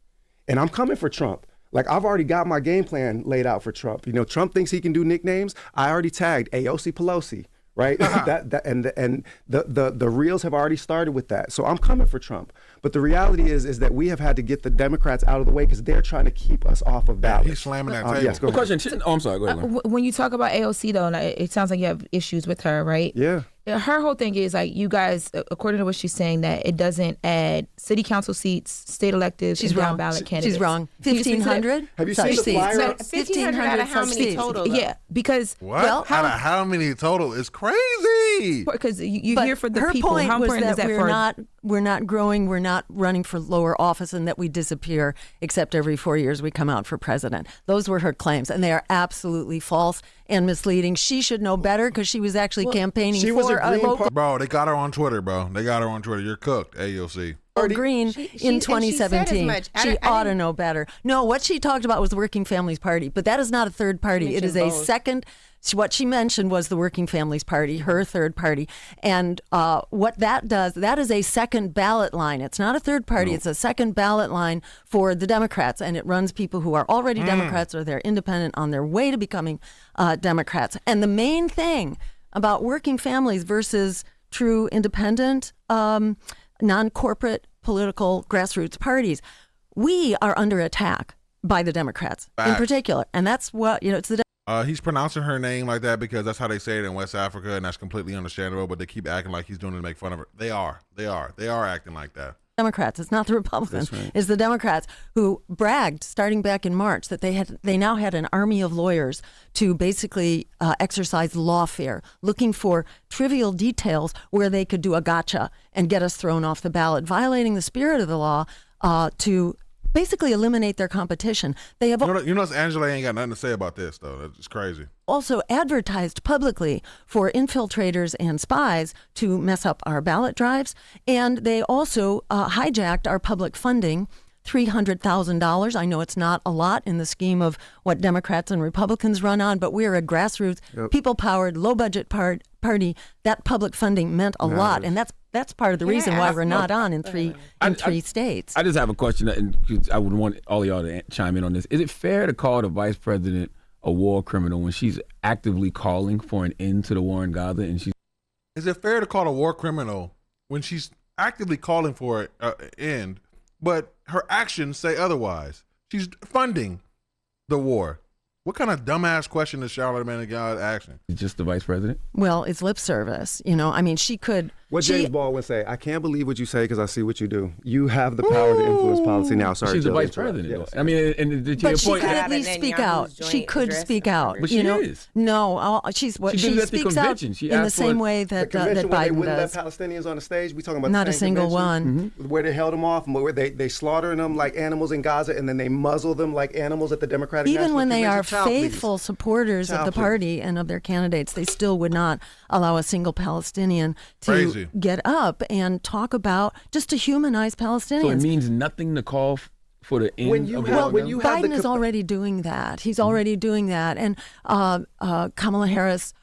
And I'm coming for Trump. Like, I've already got my game plan laid out for Trump. Trump thinks he can do nicknames. I already tagged AOC Pelosi. Right, the reels have already started with that. So I'm coming for Trump. But the reality is that we have had to get the Democrats out of the way because they're trying to keep us off of ballot. He's slamming that table. Yes, go ahead. Question. I'm sorry. Go ahead. When you talk about AOC, though, it sounds like you have issues with her, right? Yeah. her whole thing is like, you guys, according to what she's saying, that it doesn't add city council seats, state electeds, and down ballot candidates. She's wrong. 1,500. Have you seen the flyer? 1,500 out of how many total? Yeah, because What? Out of how many total? It's crazy. because you But hear for the her people. point How was important is that that we're not growing, we're not running for lower office, and that we disappear except every 4 years we come out for president. Those were her claims, and they are absolutely false and misleading. She should know better because she was actually campaigning she was for a a Green local Bro, they got her on Twitter, bro. They got her on Twitter. You're cooked, AOC. Green and in she 2017. said as much. She I ought to didn't- know better. No, what she talked about was the Working Families Party, but that is not a third party. It is a both. second. What she mentioned was the Working Families Party, her third party. And what that does, that is a second ballot line. It's not a third party. It's a second ballot line for the Democrats. And it runs people who are already Democrats or they're independent on their way to becoming Democrats. And the main thing about working families versus true independent, non-corporate political grassroots parties, we are under attack by the Democrats in Facts. particular. And that's what, it's the He's pronouncing her name like that because that's how they say it in West Africa, and that's completely understandable. But they keep acting like he's doing it to make fun of her. They are acting like that. Democrats. It's not the Republicans. That's right. It's the Democrats who bragged starting back in March that they now had an army of lawyers to basically exercise lawfare, looking for trivial details where they could do a gotcha and get us thrown off the ballot, violating the spirit of the law to basically eliminate their competition. They have You know, Angela ain't got nothing to say about this though. That's just crazy. also advertised publicly for infiltrators and spies to mess up our ballot drives. And they also hijacked our public funding, $300,000. I know it's not a lot in the scheme of what Democrats and Republicans run on, but we're a grassroots, people-powered, low-budget party. That public funding meant a lot, and that's part of the reason why we're not on in three states. I just have a question, and I would want all of y'all to chime in on this. Is it fair to call the vice president a war criminal when she's actively calling for an end to the war in Gaza? And she's Is it fair to call a war criminal when she's actively calling for an end, but her actions say otherwise? She's funding the war. What kind of dumbass question is Charlotte Manning-God asking? just the vice president? Well, it's lip service. I mean, she could. What James Baldwin say? I can't believe what you say because I see what you do. You have the power to influence policy now. Sorry, She's the Jill, vice interrupt. president. Yes. I mean, and to your But she point, could Yeah, at but least then speak Yahoo's out. She joint could address speak and out. But she know, is. no, She she did it at the speaks out convention. She in the asked for same it. way The that convention that where they Biden wouldn't does. let Palestinians on the stage. We talking about Not the a same single convention? one. Where they held them off, and where they slaughtering them like animals in Gaza, and then they muzzle them like animals at the Democratic Even National when they are Convention. Child, please. faithful supporters of Child, the please. party and of their candidates, they still would not allow a single Palestinian to Crazy. get up and talk about, just to humanize Palestinians. so it means nothing to call for the end When you of have- war. Well, when you have Biden the is capa- already doing that. He's already doing that. And Kamala Harris,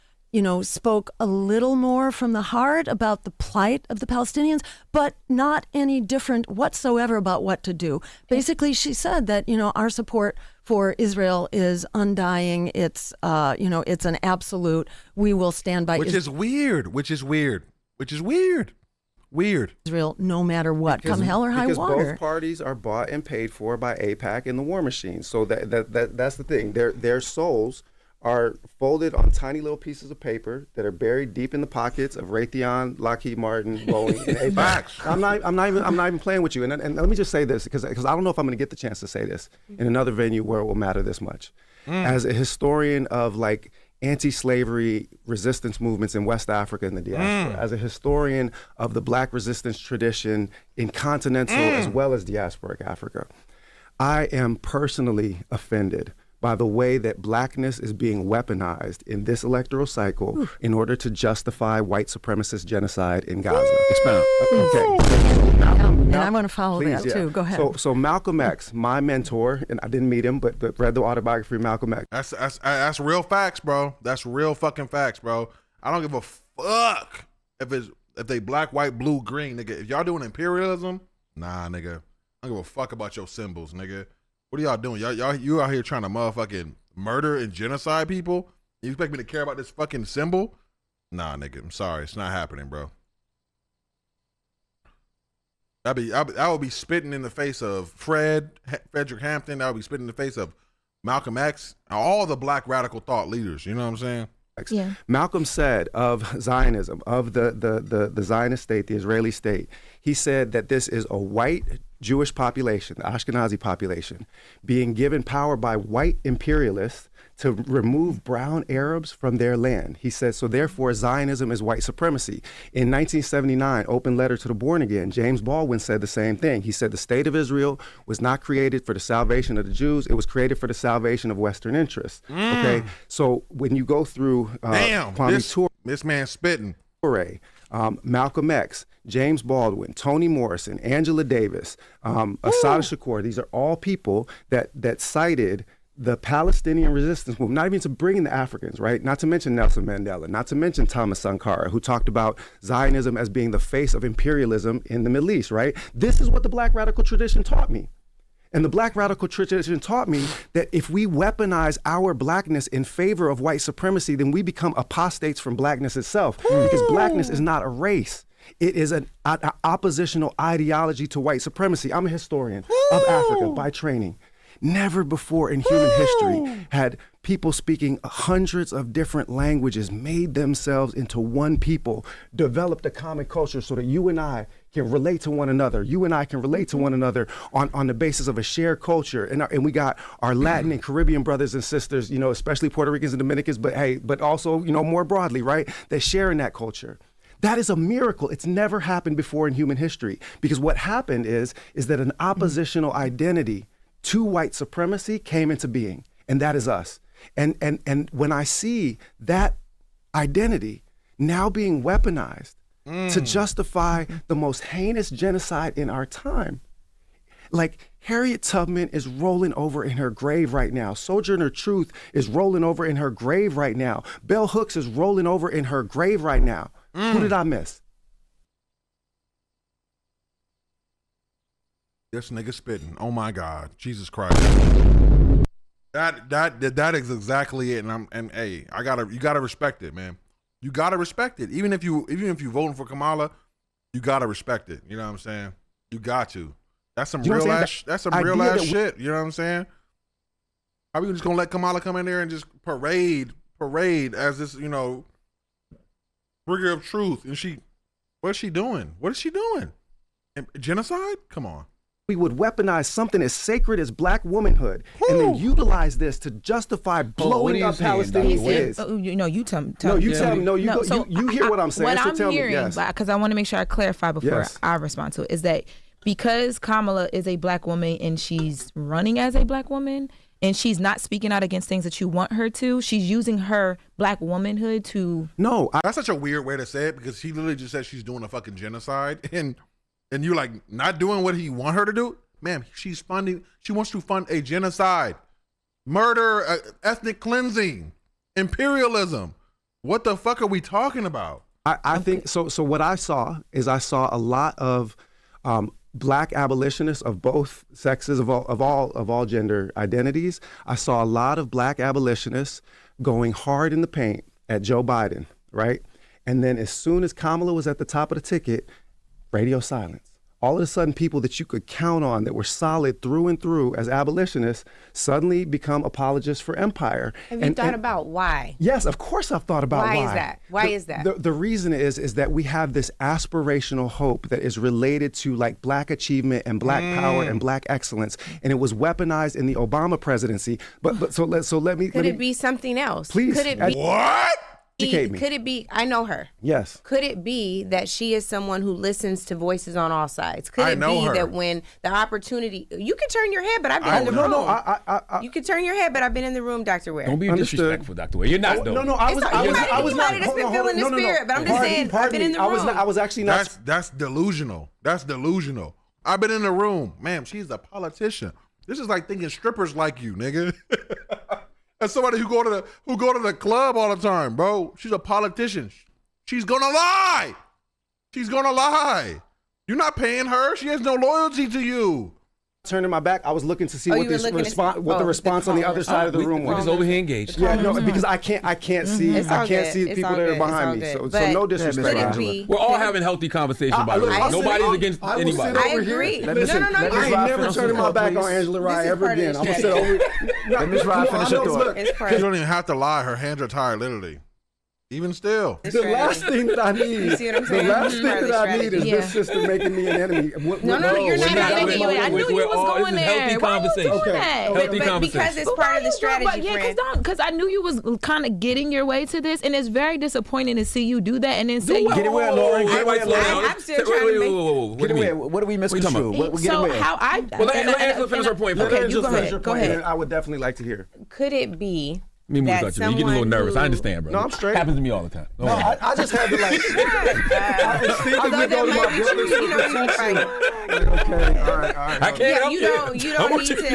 spoke a little more from the heart about the plight of the Palestinians, but not any different whatsoever about what to do. Basically, she said that, our support for Israel is undying. It's, it's an absolute. We will stand by Which is weird. Weird. Israel no matter what, come hell or high because water. both parties are bought and paid for by AIPAC and the war machine. So that's the thing. Their souls are folded on tiny little pieces of paper that are buried deep in the pockets of Raytheon, Lockheed Martin, Boeing, and AIPAC. Facts. I'm not even playing with you. And let me just say this because I don't know if I'm going to get the chance to say this in another venue where it will matter this much. As a historian of like anti-slavery resistance movements in West Africa and the diaspora, as a historian of the Black resistance tradition in continental as well as diasporic Africa, I am personally offended by the way that Blackness is being weaponized in this electoral cycle in order to justify white supremacist genocide in Gaza. Expound. Okay. And I want to follow Please, that yeah. too. Go ahead. So Malcolm X, my mentor, and I didn't meet him, but read the autobiography of Malcolm X. That's real facts, bro. That's real fucking facts, bro. I don't give a fuck if they black, white, blue, green, nigga. If y'all doing imperialism, nah, nigga. I don't give a fuck about your symbols, nigga. What are y'all doing? You out here trying to motherfucking murder and genocide people? You expect me to care about this fucking symbol? Nah, nigga. I'm sorry. It's not happening, bro. I would be spitting in the face of Frederick Hampton. I would be spitting in the face of Malcolm X, all the black radical thought leaders. You know what I'm saying? Yeah. Malcolm said of Zionism, of the Zionist state, the Israeli state, he said that this is a white Jewish population, the Ashkenazi population, being given power by white imperialists to remove brown Arabs from their land. He said, so therefore Zionism is white supremacy. In 1979, Open Letter to the Born Again, James Baldwin said the same thing. He said the state of Israel was not created for the salvation of the Jews, it was created for the salvation of Western interests. Okay, so when you go through this man spitting. Malcolm X, James Baldwin, Toni Morrison, Angela Davis, Assata Shakur, these are all people that cited the Palestinian resistance movement, not even to bring in the Africans, right? Not to mention Nelson Mandela, not to mention Thomas Sankara, who talked about Zionism as being the face of imperialism in the Middle East, right? This is what the Black radical tradition taught me. And the Black radical tradition taught me that if we weaponize our Blackness in favor of white supremacy, then we become apostates from Blackness itself. Because Blackness is not a race. It is an oppositional ideology to white supremacy. I'm a historian of Africa by training. Never before in human history had people speaking hundreds of different languages made themselves into one people, developed a common culture so that you and I can relate to one another. You and I can relate to one another on the basis of a shared culture. And we got our Latin and Caribbean brothers and sisters, you know, especially Puerto Ricans and Dominicans, but also, you know, more broadly, right? That share in that culture. That is a miracle. It's never happened before in human history. Because what happened is that an oppositional identity to white supremacy came into being, and that is us. And when I see that identity now being weaponized to justify the most heinous genocide in our time, like Harriet Tubman is rolling over in her grave right now. Sojourner Truth is rolling over in her grave right now. Bell Hooks is rolling over in her grave right now. Who did I miss? This nigga spitting. Oh my God, Jesus Christ. That is exactly it. And hey, you gotta respect it, man. You gotta respect it. Even if you voting for Kamala, you gotta respect it. You know what I'm saying? You got to. That's some real ass. That's some real ass shit. You know what I'm saying? How are we just gonna let Kamala come in there and just parade as this, you know, bringer of truth? And what's she doing? What is she doing? Genocide? Come on. We would weaponize something as sacred as Black womanhood and then utilize this to justify blowing up Palestinian kids. You tell me. You hear what I'm saying. What so I'm tell hearing, me, because I want to make sure I clarify before I respond to it, is that because Kamala is a Black woman and she's running as a Black woman and she's not speaking out against things that you want her to, she's using her Black womanhood to... No. That's such a weird way to say it because she literally just said she's doing a fucking genocide and you're like not doing what he want her to do? Ma'am, she wants to fund a genocide, murder, ethnic cleansing, imperialism. What the fuck are we talking about? I think so. So what I saw a lot of Black abolitionists of both sexes, of all gender identities. I saw a lot of Black abolitionists going hard in the paint at Joe Biden, right? And then as soon as Kamala was at the top of the ticket, radio silence. All of a sudden, people that you could count on that were solid through and through as abolitionists suddenly become apologists for empire. Have you thought about why? Yes, of course I've thought about why. Why is that? Why is that? The reason is that we have this aspirational hope that is related to like Black achievement and Black power and Black excellence, and it was weaponized in the Obama presidency. But let me. Could it be something else? Please. Could it be what? Educate me. Could it be, I know her. Yes. Could it be that she is someone who listens to voices on all sides? Could it be that when the opportunity, you can turn your head, but I've been in the room. You can turn your head, but I've been in the room, Dr. Ware. Don't be disrespectful, Dr. Ware. You're not, though. No, I was not. You might have just been feeling the spirit, but I'm just saying, I've been in the room. I was actually not. That's delusional. That's delusional. I've been in the room. Ma'am, she's a politician. This is like thinking strippers like you, nigga. As somebody who go to the club all the time, bro. She's a politician. She's gonna lie. She's gonna lie. You're not paying her. She has no loyalty to you. Turning my back, I was looking to see what the response on the other side of the room was. We're just over here engaged. Yeah, no, because I can't see the people that are behind me. So no disrespect, Angela. We're all having healthy conversation, by the way. Nobody's against anybody. I agree. No, I ain't never turning my back on Angela Rye ever again. I'm gonna sit over. Let Ms. Rye finish her thought. She don't even have to lie. Her hands are tired, literally. Even still. The last thing that I need, You see what I'm the saying? last thing Part of that the I need is strategy. this system making me an enemy. No, you're not making you. I knew you was going this is healthy there. conversation. Okay. Healthy But conversation. because it's part of the strategy, friend. because I knew you was kind of getting your way to this, and it's very disappointing to see you do that and then say, Get away, Lauren. Get away, Lauren. I'm still trying to make. Get away. What do we misconstrue? Get so away. how I Well, let Angela finish her point first. Okay, you go ahead. Go ahead. I would definitely like to hear. Could it be Me move that about you. You get a little someone nervous. I who- understand, bro. No, I'm straight. Happens to me all the time. Don't No, worry. I just had to like. Although that might be true, you know, you're right. Okay, all right. I can't Yeah, help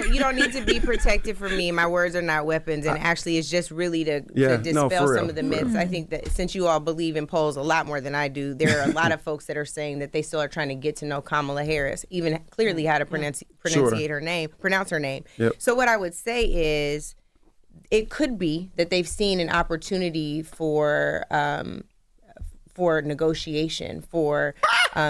you don't need to be protected from me. My words are not weapons, and actually, it's just really to dispel for some real. of the myths. I think that since you all believe in polls a lot more than I do, there are a lot of folks that are saying that they still are trying to get to know Kamala Harris, even clearly how to pronounce her name. Yep. So what I would say is, it could be that they've seen an opportunity for negotiation, for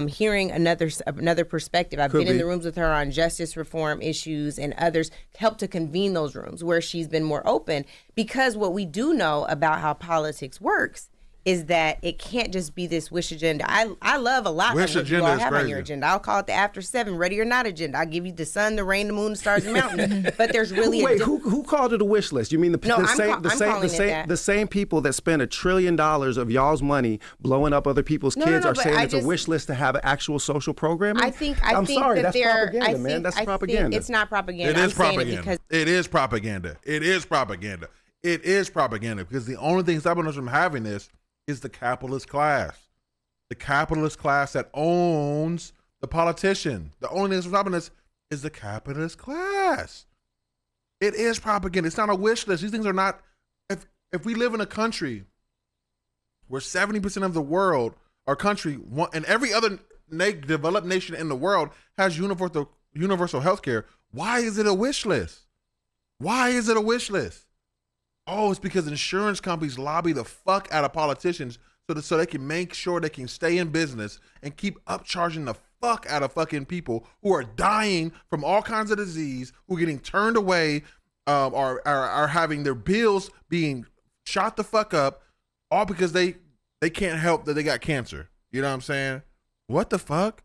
hearing another perspective. I've been in the rooms with her on justice reform issues, and others helped to convene those rooms where she's been more open. Because what we do know about how politics works is that it can't just be this wish agenda. I love a lot Wish of what you agenda all is have on crazy. your agenda. I'll call it the after 7 ready or not agenda. I'll give you the sun, the rain, the moon, the stars, and mountains. But there's really Wait, who called it a wish list? You mean No, I'm calling it that. the same people that spend $1 trillion of y'all's money blowing up other people's No, kids no, are but saying I it's a wish list to have actual social programming? I'm sorry, that that's propaganda, man. That's propaganda. It's not propaganda. It is I'm saying propaganda. because It is propaganda. It is propaganda. It is propaganda because the only thing stopping us from having this is the capitalist class. The capitalist class that owns the politician. The only thing that's stopping us is the capitalist class. It is propaganda. It's not a wish list. These things are not. If we live in a country where 70% of the world, our country, and every other developed nation in the world has universal health care, why is it a wish list? Why is it a wish list? Oh, it's because insurance companies lobby the fuck out of politicians so they can make sure they can stay in business and keep upcharging the fuck out of fucking people who are dying from all kinds of disease, who are getting turned away, are having their bills being shot the fuck up, all because they can't help that they got cancer. You know what I'm saying? What the fuck?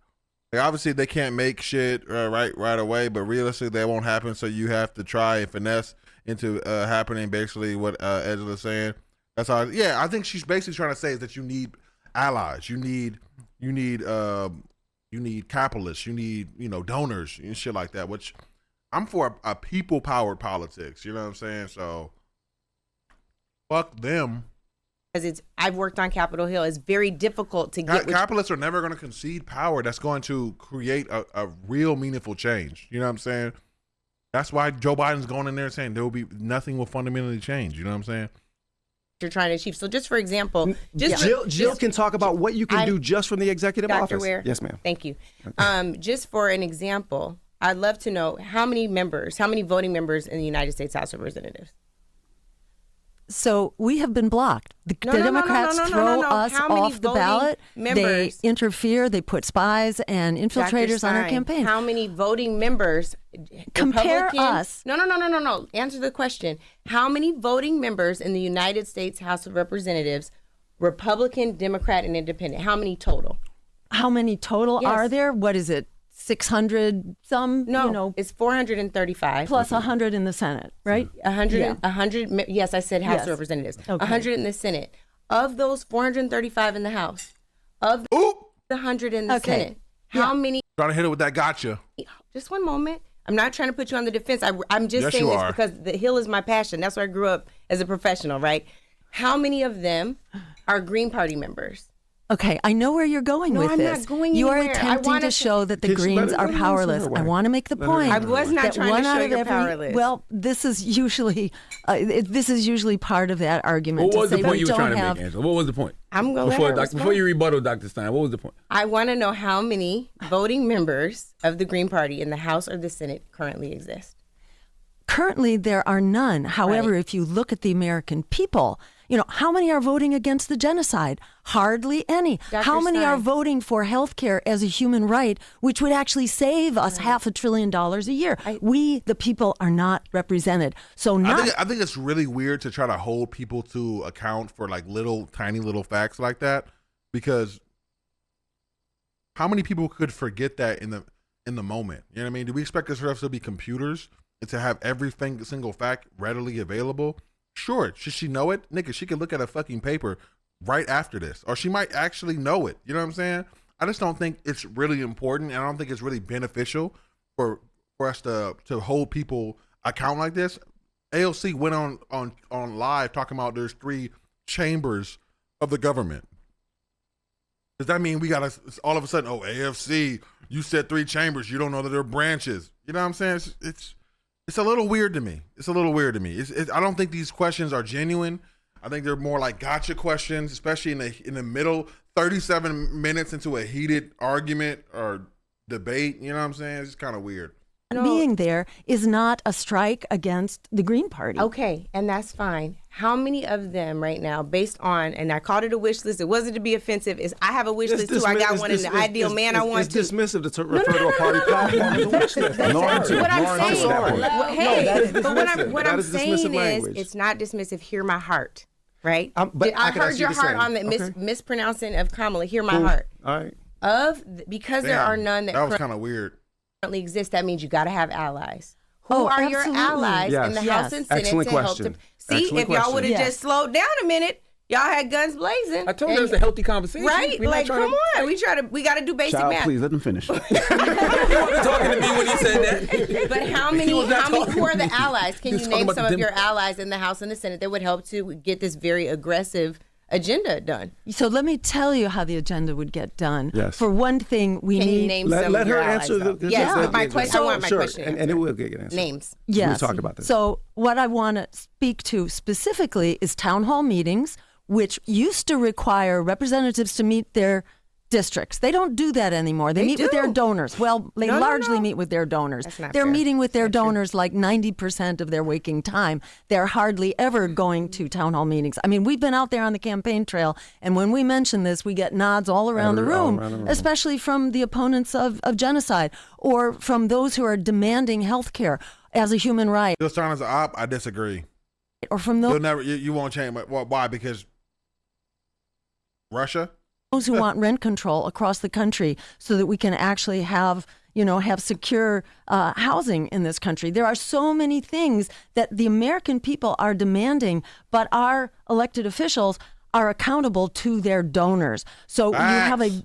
Like, obviously they can't make shit right away, but realistically that won't happen. So you have to try and finesse into happening. Basically, what Angela's saying. That's how. Yeah, I think she's basically trying to say is that you need allies. You need capitalists. You need donors and shit like that. Which I'm for a people powered politics. You know what I'm saying? So fuck them. because I've worked on Capitol Hill. It's very difficult to get. Capitalists are never going to concede power that's going to create a real meaningful change. You know what I'm saying? That's why Joe Biden's going in there saying nothing will fundamentally change. You know what I'm saying? You're trying to achieve. So just for example, Jill can talk about what you can do just from the executive Dr. office. Ware, yes, ma'am. Thank you. Just for an example, I'd love to know how many voting members in the United States House of Representatives? So we have been blocked. The Democrats throw us off the ballot. They interfere. They put spies and infiltrators on our campaign. How many voting members? Compare us. No. Answer the question. How many voting members in the United States House of Representatives, Republican, Democrat, and Independent? How many total? How many total Yes. are there? What is it? 600 some? No, it's 435. Plus 100 in the Senate, right? 100. Yes, I said House of Representatives. Okay. 100 in the Senate. Of those 435 in the House, of the 100 in the Senate, how many? Trying to hit it with that gotcha. Just one moment. I'm not trying to put you on the defense. I'm just Yes, saying you this are. because the Hill is my passion. That's where I grew up as a professional, right? How many of them are Green Party members? Okay, I know where you're going with I'm this. not going you are anywhere. I attempting wanna to show that the Just let Greens her- are let her powerless. answer her I way. want to make the Let her point. answer her I was not that trying to one show out of you're every, powerless. Well, this is usually part of that argument. What was to the say point we you were don't trying to have, make, Angela? What was the point? I'm going to let her Before you rebuttal, Dr. Stein, what was the point? I want to know how many voting members of the Green Party in the House or the Senate currently exist. Currently, there are none. However, if you look at the American people, how many are voting against the genocide? Hardly any. Dr. How many are Stein. voting for health care as a human right, which would actually save us $500 billion a year? We, the people, are not represented. So I think it's really weird to try to hold people to account for like tiny little facts like that, because how many people could forget that in the moment? You know what I mean? Do we expect this for us to be computers and to have every single fact readily available? Sure. Should she know it? Nigga, she could look at a fucking paper right after this, or she might actually know it. You know what I'm saying? I just don't think it's really important, and I don't think it's really beneficial for us to hold people account like this. AOC went on live talking about there's 3 chambers of the government. Does that mean we gotta all of a sudden, AFC, you said 3 chambers, you don't know that they're branches? You know what I'm saying? It's a little weird to me. It's a little weird to me. I don't think these questions are genuine. I think they're more like gotcha questions, especially in the middle, 37 minutes into a heated argument or debate. You know what I'm saying? It's kind of weird. Being there is not a strike against the Green Party. Okay, and that's fine. How many of them right now, based on, and I called it a wish list, it wasn't to be offensive, is I have a wish list too. I got one in the ideal man I want to. It's dismissive to refer to a party platform as a wish list. What I'm saying, what I'm is saying dismissive is, language. it's not dismissive. Hear my heart, right? But I I can heard ask you your the heart same. on the mispronouncing of Kamala. Hear my heart. All right. Because there are none that was kind of weird. currently exist, that means you got to have allies. Who are your absolutely. allies Yes. in the Yes. House and Senate Excellent to question. help to see Excellent if y'all question. would have Yes. just slowed down a minute, y'all had guns blazing. I told you it was a healthy conversation. Right? We're not Like, trying come on. We got to do basic Child, math. please let them finish. You wasn't talking to me when he said that. But who are the allies? Can He was you talking name about some the of your allies in the House and the Senate that would help to get this very aggressive agenda done? So let me tell you how the agenda would get done. Yes. For one thing, we Can need... you name Let some of her your allies, answer though? the Yes, the- my question. I want my sure, question and answered. it will get an answer. Names. Yes. We'll talk about this. So what I want to speak to specifically is town hall meetings, which used to require representatives to meet their districts. They don't do that anymore. They meet with their do. donors. Well, they No. largely meet with their donors. That's not They're fair. meeting with their donors like 90% of their waking time. They're hardly ever going to town hall meetings. I mean, we've been out there on the campaign trail, and when we mention this, we get nods all around the room, especially from the opponents of genocide or from those who are demanding health care as a human right. Bill Stein as an op, I disagree. Or from those You won't change. Well, why? Because Russia? who want rent control across the country so that we can actually have secure housing in this country. There are so many things that the American people are demanding, but our elected officials are accountable to their donors. So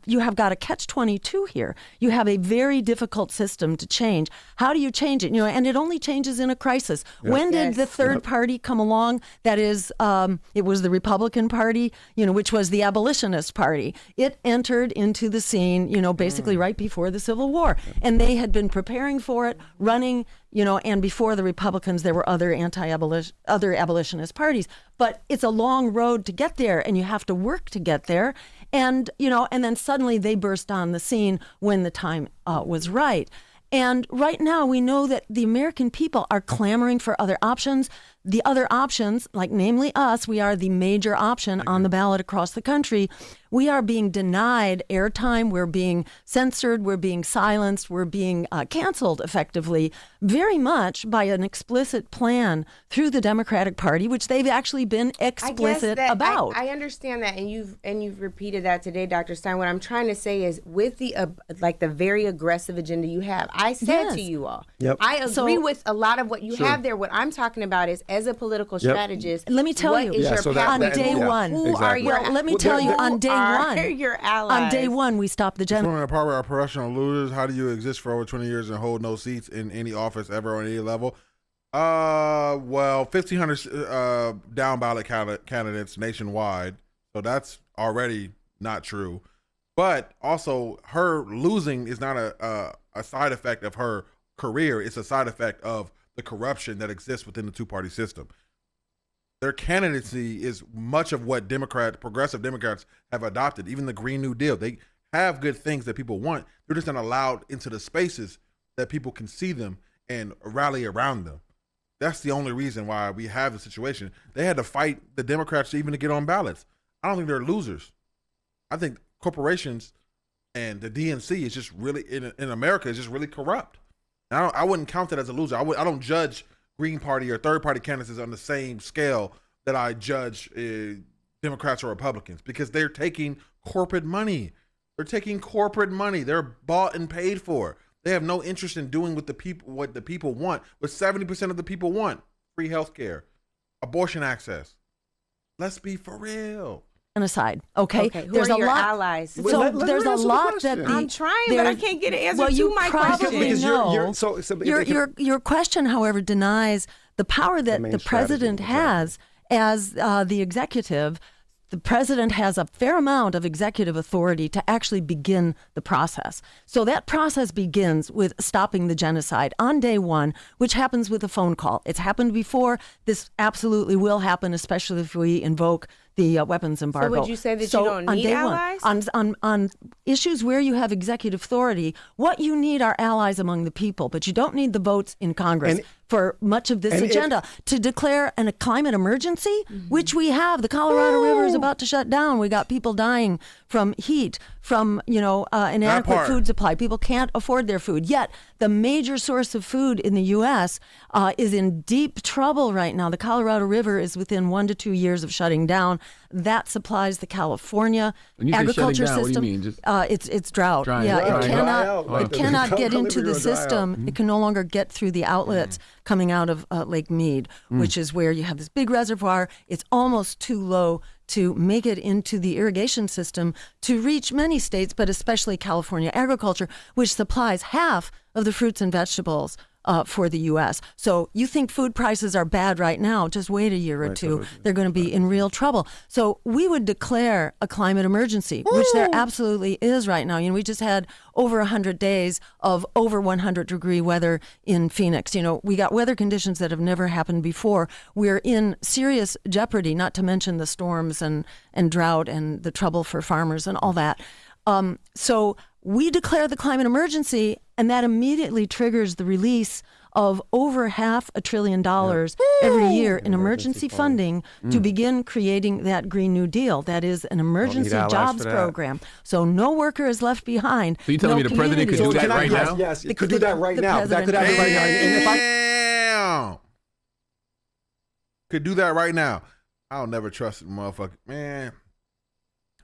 you have got a catch-22 here. You have a very difficult system to change. How do you change it? And it only changes in a crisis. Yep. When did the third party come along? That is, it was the Republican Party, which was the abolitionist party. It entered into the scene, basically right before the Civil War, and they had been preparing for it, running. And before the Republicans, there were other abolitionist parties. But it's a long road to get there, and you have to work to get there. And, and then suddenly they burst on the scene when the time was right. And right now, we know that the American people are clamoring for other options. The other options, like namely us, we are the major option on the ballot across the country. We are being denied airtime. We're being censored. We're being silenced. We're being canceled effectively, very much by an explicit plan through the Democratic Party, which they've actually been explicit about. I understand that, and you've repeated that today, Dr. Stein. What I'm trying to say is, with the the very aggressive agenda you have, I said to you all, I agree with a lot of what you have there. What I'm talking about is, as a political strategist, let me tell you, what is your path? On day one, who are your? Well, let me tell you, on day one, your allies. on day one, we stopped the From a part of professional losers, how do you exist for over 20 years and hold no seats in any office ever on any level? 1,500 down ballot candidates nationwide, so that's already not true. But also, her losing is not a side effect of her career; it's a side effect of the corruption that exists within the two-party system. Their candidacy is much of what progressive Democrats have adopted. Even the Green New Deal, they have good things that people want. They're just not allowed into the spaces that people can see them and rally around them. That's the only reason why we have the situation. They had to fight the Democrats even to get on ballots. I don't think they're losers. I think corporations and the DNC is just really, in America, is just really corrupt. And I wouldn't count that as a loser. I don't judge Green Party or third party candidates on the same scale that I judge Democrats or Republicans, because they're taking corporate money. They're taking corporate money. They're bought and paid for. They have no interest in doing what the people want. What 70% of the people want: free health care, abortion access. Let's be for real. Genocide. Okay. Who are your allies? So there's a lot that I'm trying, but I can't get an answer to my question. question. Your question, however, denies the power that the president has as the executive. The president has a fair amount of executive authority to actually begin the process. So that process begins with stopping the genocide on day one, which happens with a phone call. It's happened before. This absolutely will happen, especially if we invoke the weapons embargo. So would you say that you don't need allies? On issues where you have executive authority, what you need are allies among the people, but you don't need the votes in Congress for much of this agenda. To declare a climate emergency, which we have. The Colorado River is about to shut down. We got people dying from heat, from inadequate food supply. People can't afford their food. Yet the major source of food in the U.S. Is in deep trouble right now. The Colorado River is within 1 to 2 years of shutting down. That supplies the California agriculture system. What do you mean? It's drought. Drying, it cannot get into the system. It can no longer get through the outlets coming out of Lake Mead, which is where you have this big reservoir. It's almost too low to make it into the irrigation system to reach many states, but especially California agriculture, which supplies half of the fruits and vegetables for the U.S. So you think food prices are bad right now, just wait a year or two. They're going to be in real trouble. So we would declare a climate emergency, which there absolutely is right now. We just had over 100 days of over 100-degree weather in Phoenix. We got weather conditions that have never happened before. We're in serious jeopardy, not to mention the storms and drought and the trouble for farmers and all that. So we declare the climate emergency, and that immediately triggers the release of over $500 billion every year in emergency funding to begin creating that Green New Deal. That is an emergency jobs program. So no worker is left behind. So you telling me the president could do that right now? Yes, it could do that right now. That could happen right now. And could do that right now. I'll never trust the motherfucker. Man,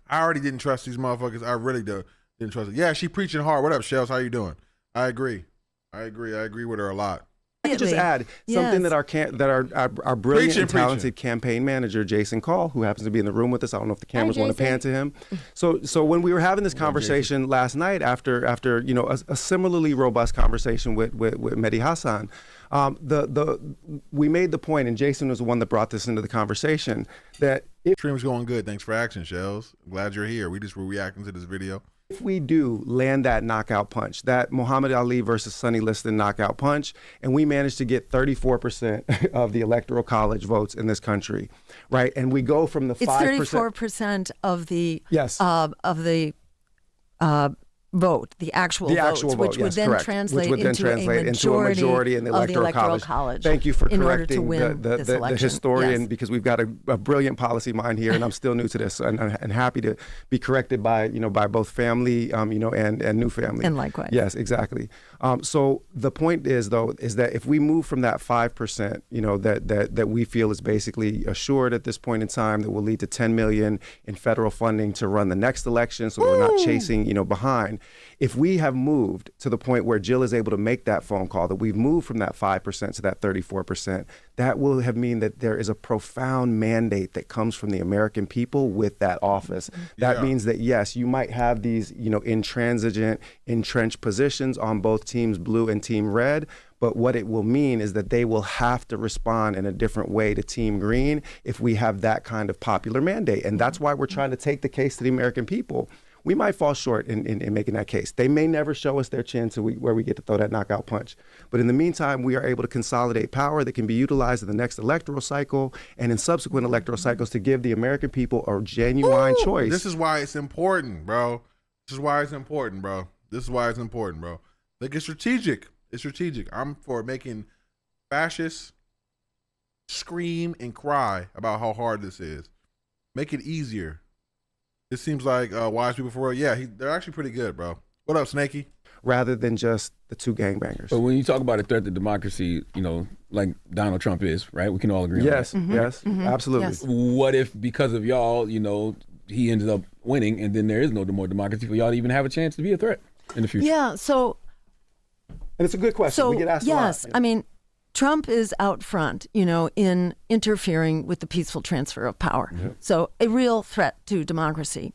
I already didn't trust these motherfuckers. I really didn't trust it. Yeah, she preaching hard. What up, Shells? How you doing? I agree with her a lot. I could just add something that our brilliant and talented campaign manager, Jason Call, who happens to be in the room with us. I don't know if the cameras want to pan to him. So when we were having this conversation last night after a similarly robust conversation with Mehdi Hassan, we made the point, and Jason was the one that brought this into the conversation, that Stream's going good. Thanks for action, Shells. Glad you're here. We just were reacting to this video. If we do land that knockout punch, that Muhammad Ali versus Sonny Liston knockout punch, and we manage to get 34% of the electoral college votes in this country, right? And we go from the 5%. It's 34% of the vote, the actual votes, which would then translate into a majority in the electoral college. Thank you for correcting the historian, because we've got a brilliant policy mind here, and I'm still new to this, and happy to be corrected by both family, and new family. And likewise. Yes, exactly. So the point is that if we move from that 5%, that we feel is basically assured at this point in time, that will lead to $10 million in federal funding to run the next election, so that we're not chasing, behind. If we have moved to the point where Jill is able to make that phone call, that we've moved from that 5% to that 34%, that will mean that there is a profound mandate that comes from the American people with that office. That means that, yes, you might have these, intransigent, entrenched positions on both teams blue and team red, but what it will mean is that they will have to respond in a different way to Team Green if we have that kind of popular mandate. And that's why we're trying to take the case to the American people. We might fall short in making that case. They may never show us their chin to where we get to throw that knockout punch. But in the meantime, we are able to consolidate power that can be utilized in the next electoral cycle and in subsequent electoral cycles to give the American people a genuine choice. This is why it's important, bro. This is why it's important, bro. Like, it's strategic. I'm for making fascists scream and cry about how hard this is. Make it easier. It seems like wise people for it. Yeah, they're actually pretty good, bro. What up, Snakey? Rather than just the two gangbangers. But when you talk about a threat to democracy, like Donald Trump is, right? We can all agree on that. Yes, absolutely. Yes. What if because of y'all, he ended up winning and then there is no more democracy for y'all to even have a chance to be a threat in the future? Yeah, so... And it's a good question. So, we get asked yes, a lot. I mean, Trump is out front, in interfering with the peaceful transfer of power. Yep. So a real threat to democracy.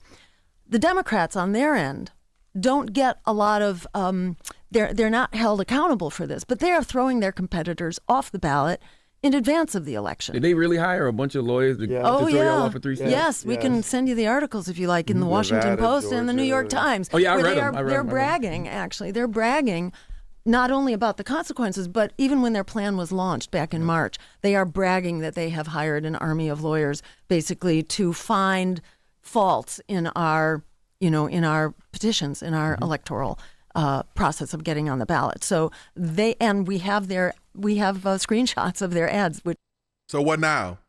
The Democrats on their end don't get a lot of, they're not held accountable for this, but they are throwing their competitors off the ballot in advance of the election. Did they really hire a bunch of lawyers to throw y'all off for 3 seats? Yes, we can send you the articles if you like in the Washington Post and the New York Times. Oh, yeah, I read them. They're bragging, actually. They're bragging not only about the consequences, but even when their plan was launched back in March, they are bragging that they have hired an army of lawyers basically to find faults in our, in our petitions, in our electoral process of getting on the ballot. So we have screenshots of their ads, which So what now?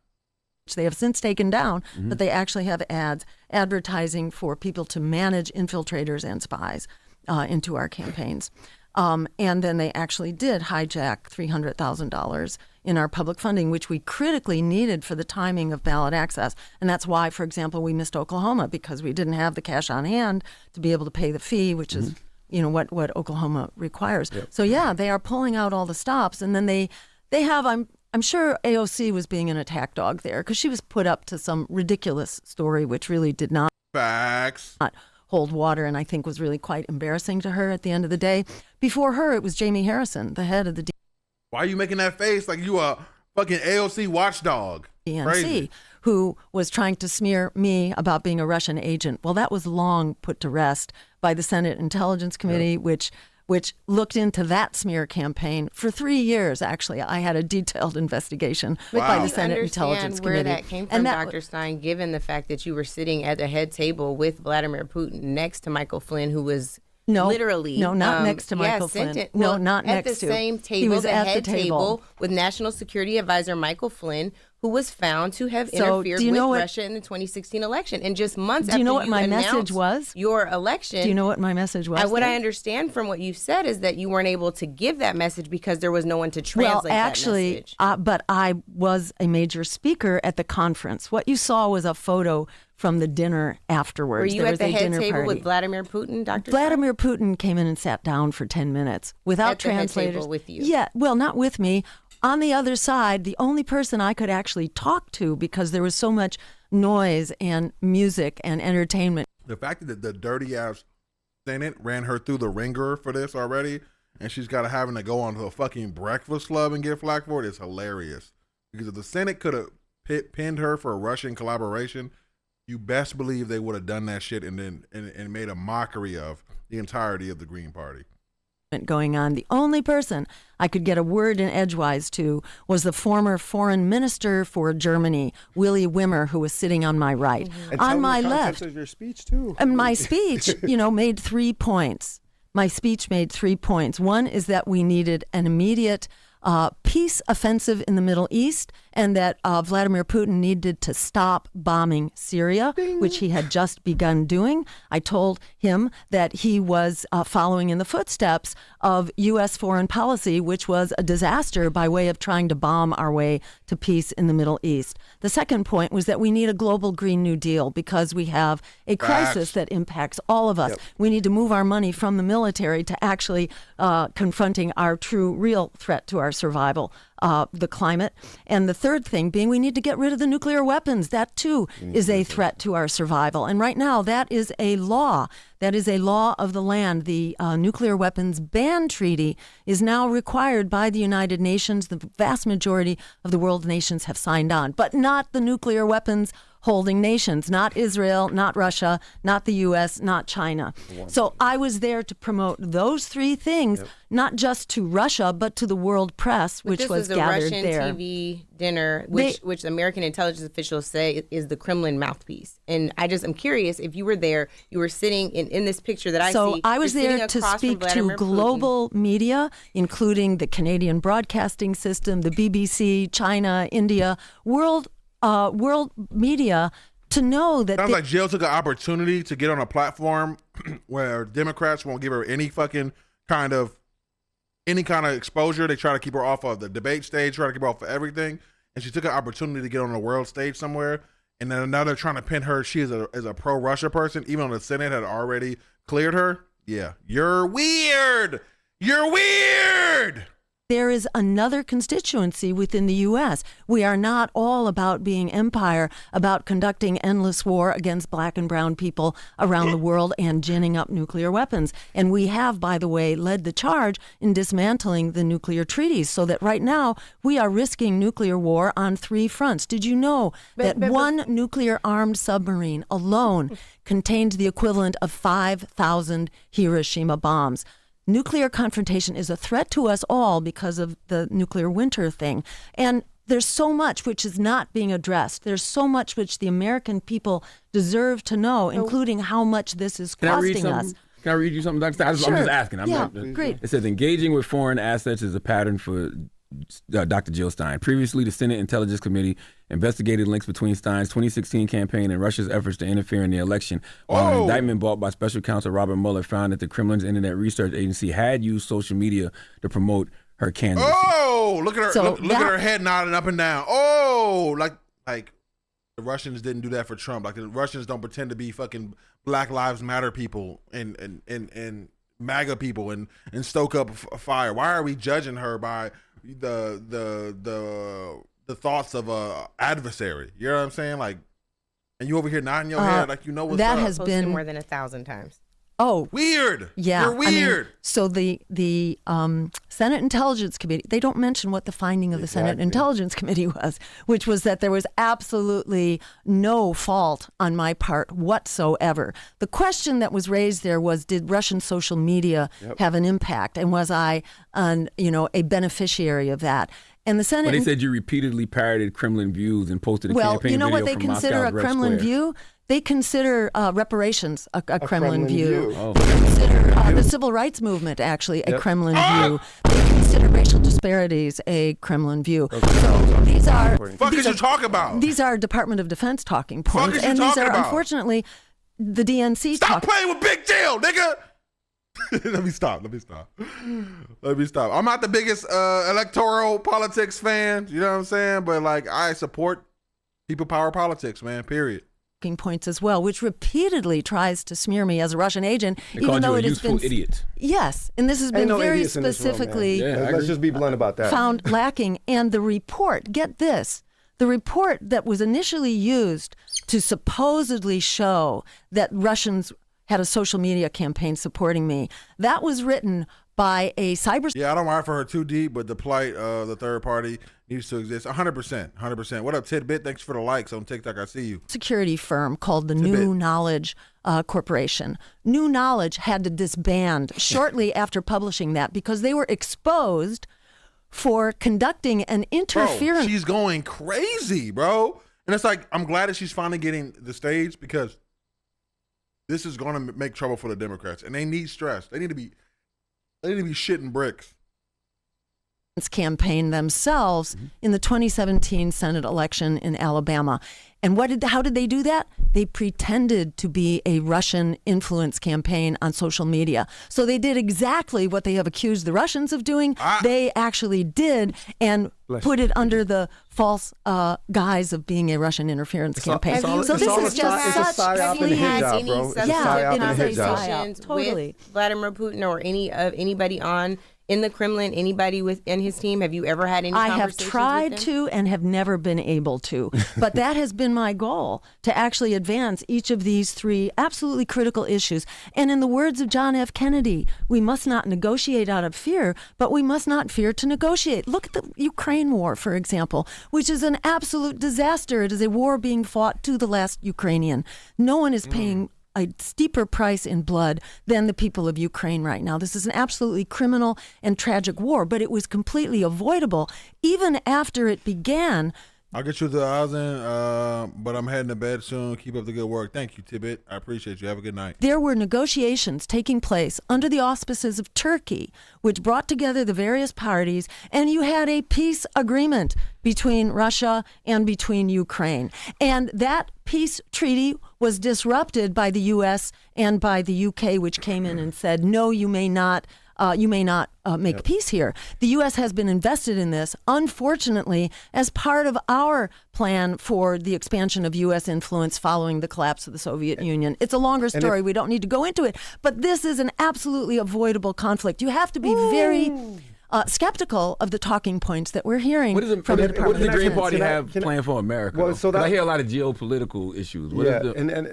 they have since taken down, but they actually have ads advertising for people to manage infiltrators and spies into our campaigns. And then they actually did hijack $300,000 in our public funding, which we critically needed for the timing of ballot access. And that's why, for example, we missed Oklahoma, because we didn't have the cash on hand to be able to pay the fee, which is, what Oklahoma requires. Yep. So, yeah, they are pulling out all the stops. And then they have, I'm sure AOC was being an attack dog there because she was put up to some ridiculous story, which really did not. Facts. Hold water, and I think was really quite embarrassing to her at the end of the day. Before her, it was Jamie Harrison, the head of the Why are you making that face like you a fucking AOC watchdog? DNC, who was trying to smear me about being a Russian agent. Well, that was long put to rest by the Senate Intelligence Committee, which looked into that smear campaign for 3 years. Actually, I had a detailed investigation by the Senate Intelligence Committee. Where that came from, Dr. Stein, given the fact that you were sitting at the head table with Vladimir Putin next to Michael Flynn, who was literally not next to Michael Flynn. Not next to. At the same table, he was the at head the table with National Security Advisor Michael Flynn, who was found to have interfered with Russia in the 2016 election. And just months after you my message was? Your election. Do you know what my message was? What I understand from what you said is that you weren't able to give that message because there was no one to translate that message. But I was a major speaker at the conference. What you saw was a photo from the dinner afterwards. Were you there at was the a head dinner table party with Vladimir Putin, Dr. Vladimir Putin came in and sat down for 10 minutes without at the translators. head table with you? Yeah, well, not with me. On the other side, the only person I could actually talk to, because there was so much noise and music and entertainment. The fact that the dirty ass Senate ran her through the ringer for this already, and she's got having to go on to a fucking Breakfast Club and get flack for it is hilarious. Because if the Senate could have pinned her for a Russian collaboration, you best believe they would have done that shit and made a mockery of the entirety of the Green Party. Going on. The only person I could get a word in edgewise to was the former foreign minister for Germany, Willy Wimmer, who was sitting on my right. And on my left, of your speech too. And my speech, made 3 points. My speech made 3 points. One is that we needed an immediate peace offensive in the Middle East, and that Vladimir Putin needed to stop bombing Syria, which he had just begun doing. I told him that he was following in the footsteps of U.S. foreign policy, which was a disaster by way of trying to bomb our way to peace in the Middle East. The second point was that we need a global Green New Deal because we have a crisis that impacts all of us. Yep. We need to move our money from the military to actually confronting our true, real threat to our survival, the climate. And the third thing being we need to get rid of the nuclear weapons. That, too, is a threat to our survival. And right now, that is a law. That is a law of the land. The Nuclear Weapons Ban Treaty is now required by the United Nations. The vast majority of the world nations have signed on, but not the nuclear weapons holding nations, not Israel, not Russia, not the U.S., not China. So I was there to promote those three things, not just to Russia, but to the world press, which was gathered Russian there. TV dinner, which American intelligence officials say is the Kremlin mouthpiece. And I'm curious, if you were there, you were sitting in this picture that I see. So I was there to speak to global media, including the Canadian Broadcasting System, the BBC, China, India, world media, to know that. Sounds like Jill took an opportunity to get on a platform where Democrats won't give her any kind of exposure. They try to keep her off of the debate stage, try to keep her off of everything. And she took an opportunity to get on the world stage somewhere. And then now they're trying to pin her. She is a pro-Russia person, even though the Senate had already cleared her. Yeah, you're weird. You're weird. There is another constituency within the U.S. We are not all about being empire, about conducting endless war against black and brown people around the world and ginning up nuclear weapons. And we have, by the way, led the charge in dismantling the nuclear treaties, so that right now we are risking nuclear war on 3 fronts. Did you know that one nuclear-armed submarine alone contained the equivalent of 5,000 Hiroshima bombs? Nuclear confrontation is a threat to us all because of the nuclear winter thing. And there's so much which is not being addressed. There's so much which the American people deserve to know, including how much this is costing us. Can I read you something, Dr. Stein? Sure. I'm just asking. Great. It says, engaging with foreign assets is a pattern for Dr. Jill Stein. Previously, the Senate Intelligence Committee investigated links between Stein's 2016 campaign and Russia's efforts to interfere in the election, while an indictment brought by Special Counsel Robert Mueller found that the Kremlin's Internet Research Agency had used social media to promote her candidacy. Oh, look at her! Look at her head nodding up and down. Oh, like the Russians didn't do that for Trump. Like the Russians don't pretend to be fucking Black Lives Matter people and MAGA people and stoke up a fire. Why are we judging her by the thoughts of a adversary? You know what I'm saying? Like, and you over here nodding your head like you know what's that up. has been more than 1,000 times. Oh, weird. Yeah, you're weird. So the Senate Intelligence Committee, they don't mention what the finding of the Senate Intelligence Committee was, which was that there was absolutely no fault on my part whatsoever. The question that was raised there was, did Russian social media have an impact, and was I, a beneficiary of that? And the Senate. Well, they said you repeatedly parroted Kremlin views and posted a campaign video you know what they from consider Moscow's a Red Kremlin Square. view? They consider reparations a Kremlin view. Oh. They consider the civil rights movement actually a Kremlin view. They consider racial disparities a Kremlin view. So these are you talking about? These are Department of Defense talking points, and these are unfortunately the DNC. Stop playing with Big Jill, nigga. Let me stop. I'm not the biggest electoral politics fan, you know what I'm saying? But like, I support people power politics, man, period. Points as well, which repeatedly tries to smear me as a Russian agent, even though it has been idiot. Yes, and this has been very specifically let's just be blunt about that. Found lacking. And the report, get this, the report that was initially used to supposedly show that Russians had a social media campaign supporting me, that was written by a cyber. Yeah, I don't mind for her too deep, but the plight of the third party needs to exist. 100%. What up, Tidbit? Thanks for the likes on TikTok. I see you. Security firm called the New Knowledge Corporation. New Knowledge had to disband shortly after publishing that because they were exposed for conducting an interference. Bro, she's going crazy, bro. And it's like, I'm glad that she's finally getting the stage because this is going to make trouble for the Democrats. And they need stress. They need to be shitting bricks. Campaign themselves in the 2017 Senate election in Alabama. And how did they do that? They pretended to be a Russian influence campaign on social media. So they did exactly what they have accused the Russians of doing. They actually did and put it under the false guise of being a Russian interference campaign. So this is just such have you had any Totally. with Vladimir Putin or anybody on in the Kremlin, anybody within his team? Have you ever had any I conversations have tried with them? to and have never been able to. But that has been my goal, to actually advance each of these three absolutely critical issues. And in the words of John F. Kennedy, we must not negotiate out of fear, but we must not fear to negotiate. Look at the Ukraine war, for example, which is an absolute disaster. It is a war being fought to the last Ukrainian. No one is paying a steeper price in blood than the people of Ukraine right now. This is an absolutely criminal and tragic war, but it was completely avoidable. Even after it began, I'll get you to the housing, but I'm heading to bed soon. Keep up the good work. Thank you, Tibbet. I appreciate you. Have a good night. there were negotiations taking place under the auspices of Turkey, which brought together the various parties, and you had a peace agreement between Russia and between Ukraine. And that peace treaty was disrupted by the U.S. and by the UK, which came in and said, no, you may not make peace here. The U.S. has been invested in this, unfortunately, as part of our plan for the expansion of U.S. influence following the collapse of the Soviet Union. It's a longer story. We don't need to go into it. But this is an absolutely avoidable conflict. You have to be very skeptical of the talking points that we're hearing. What does the Green Party have planned for America? Well, so I hear a lot of geopolitical issues.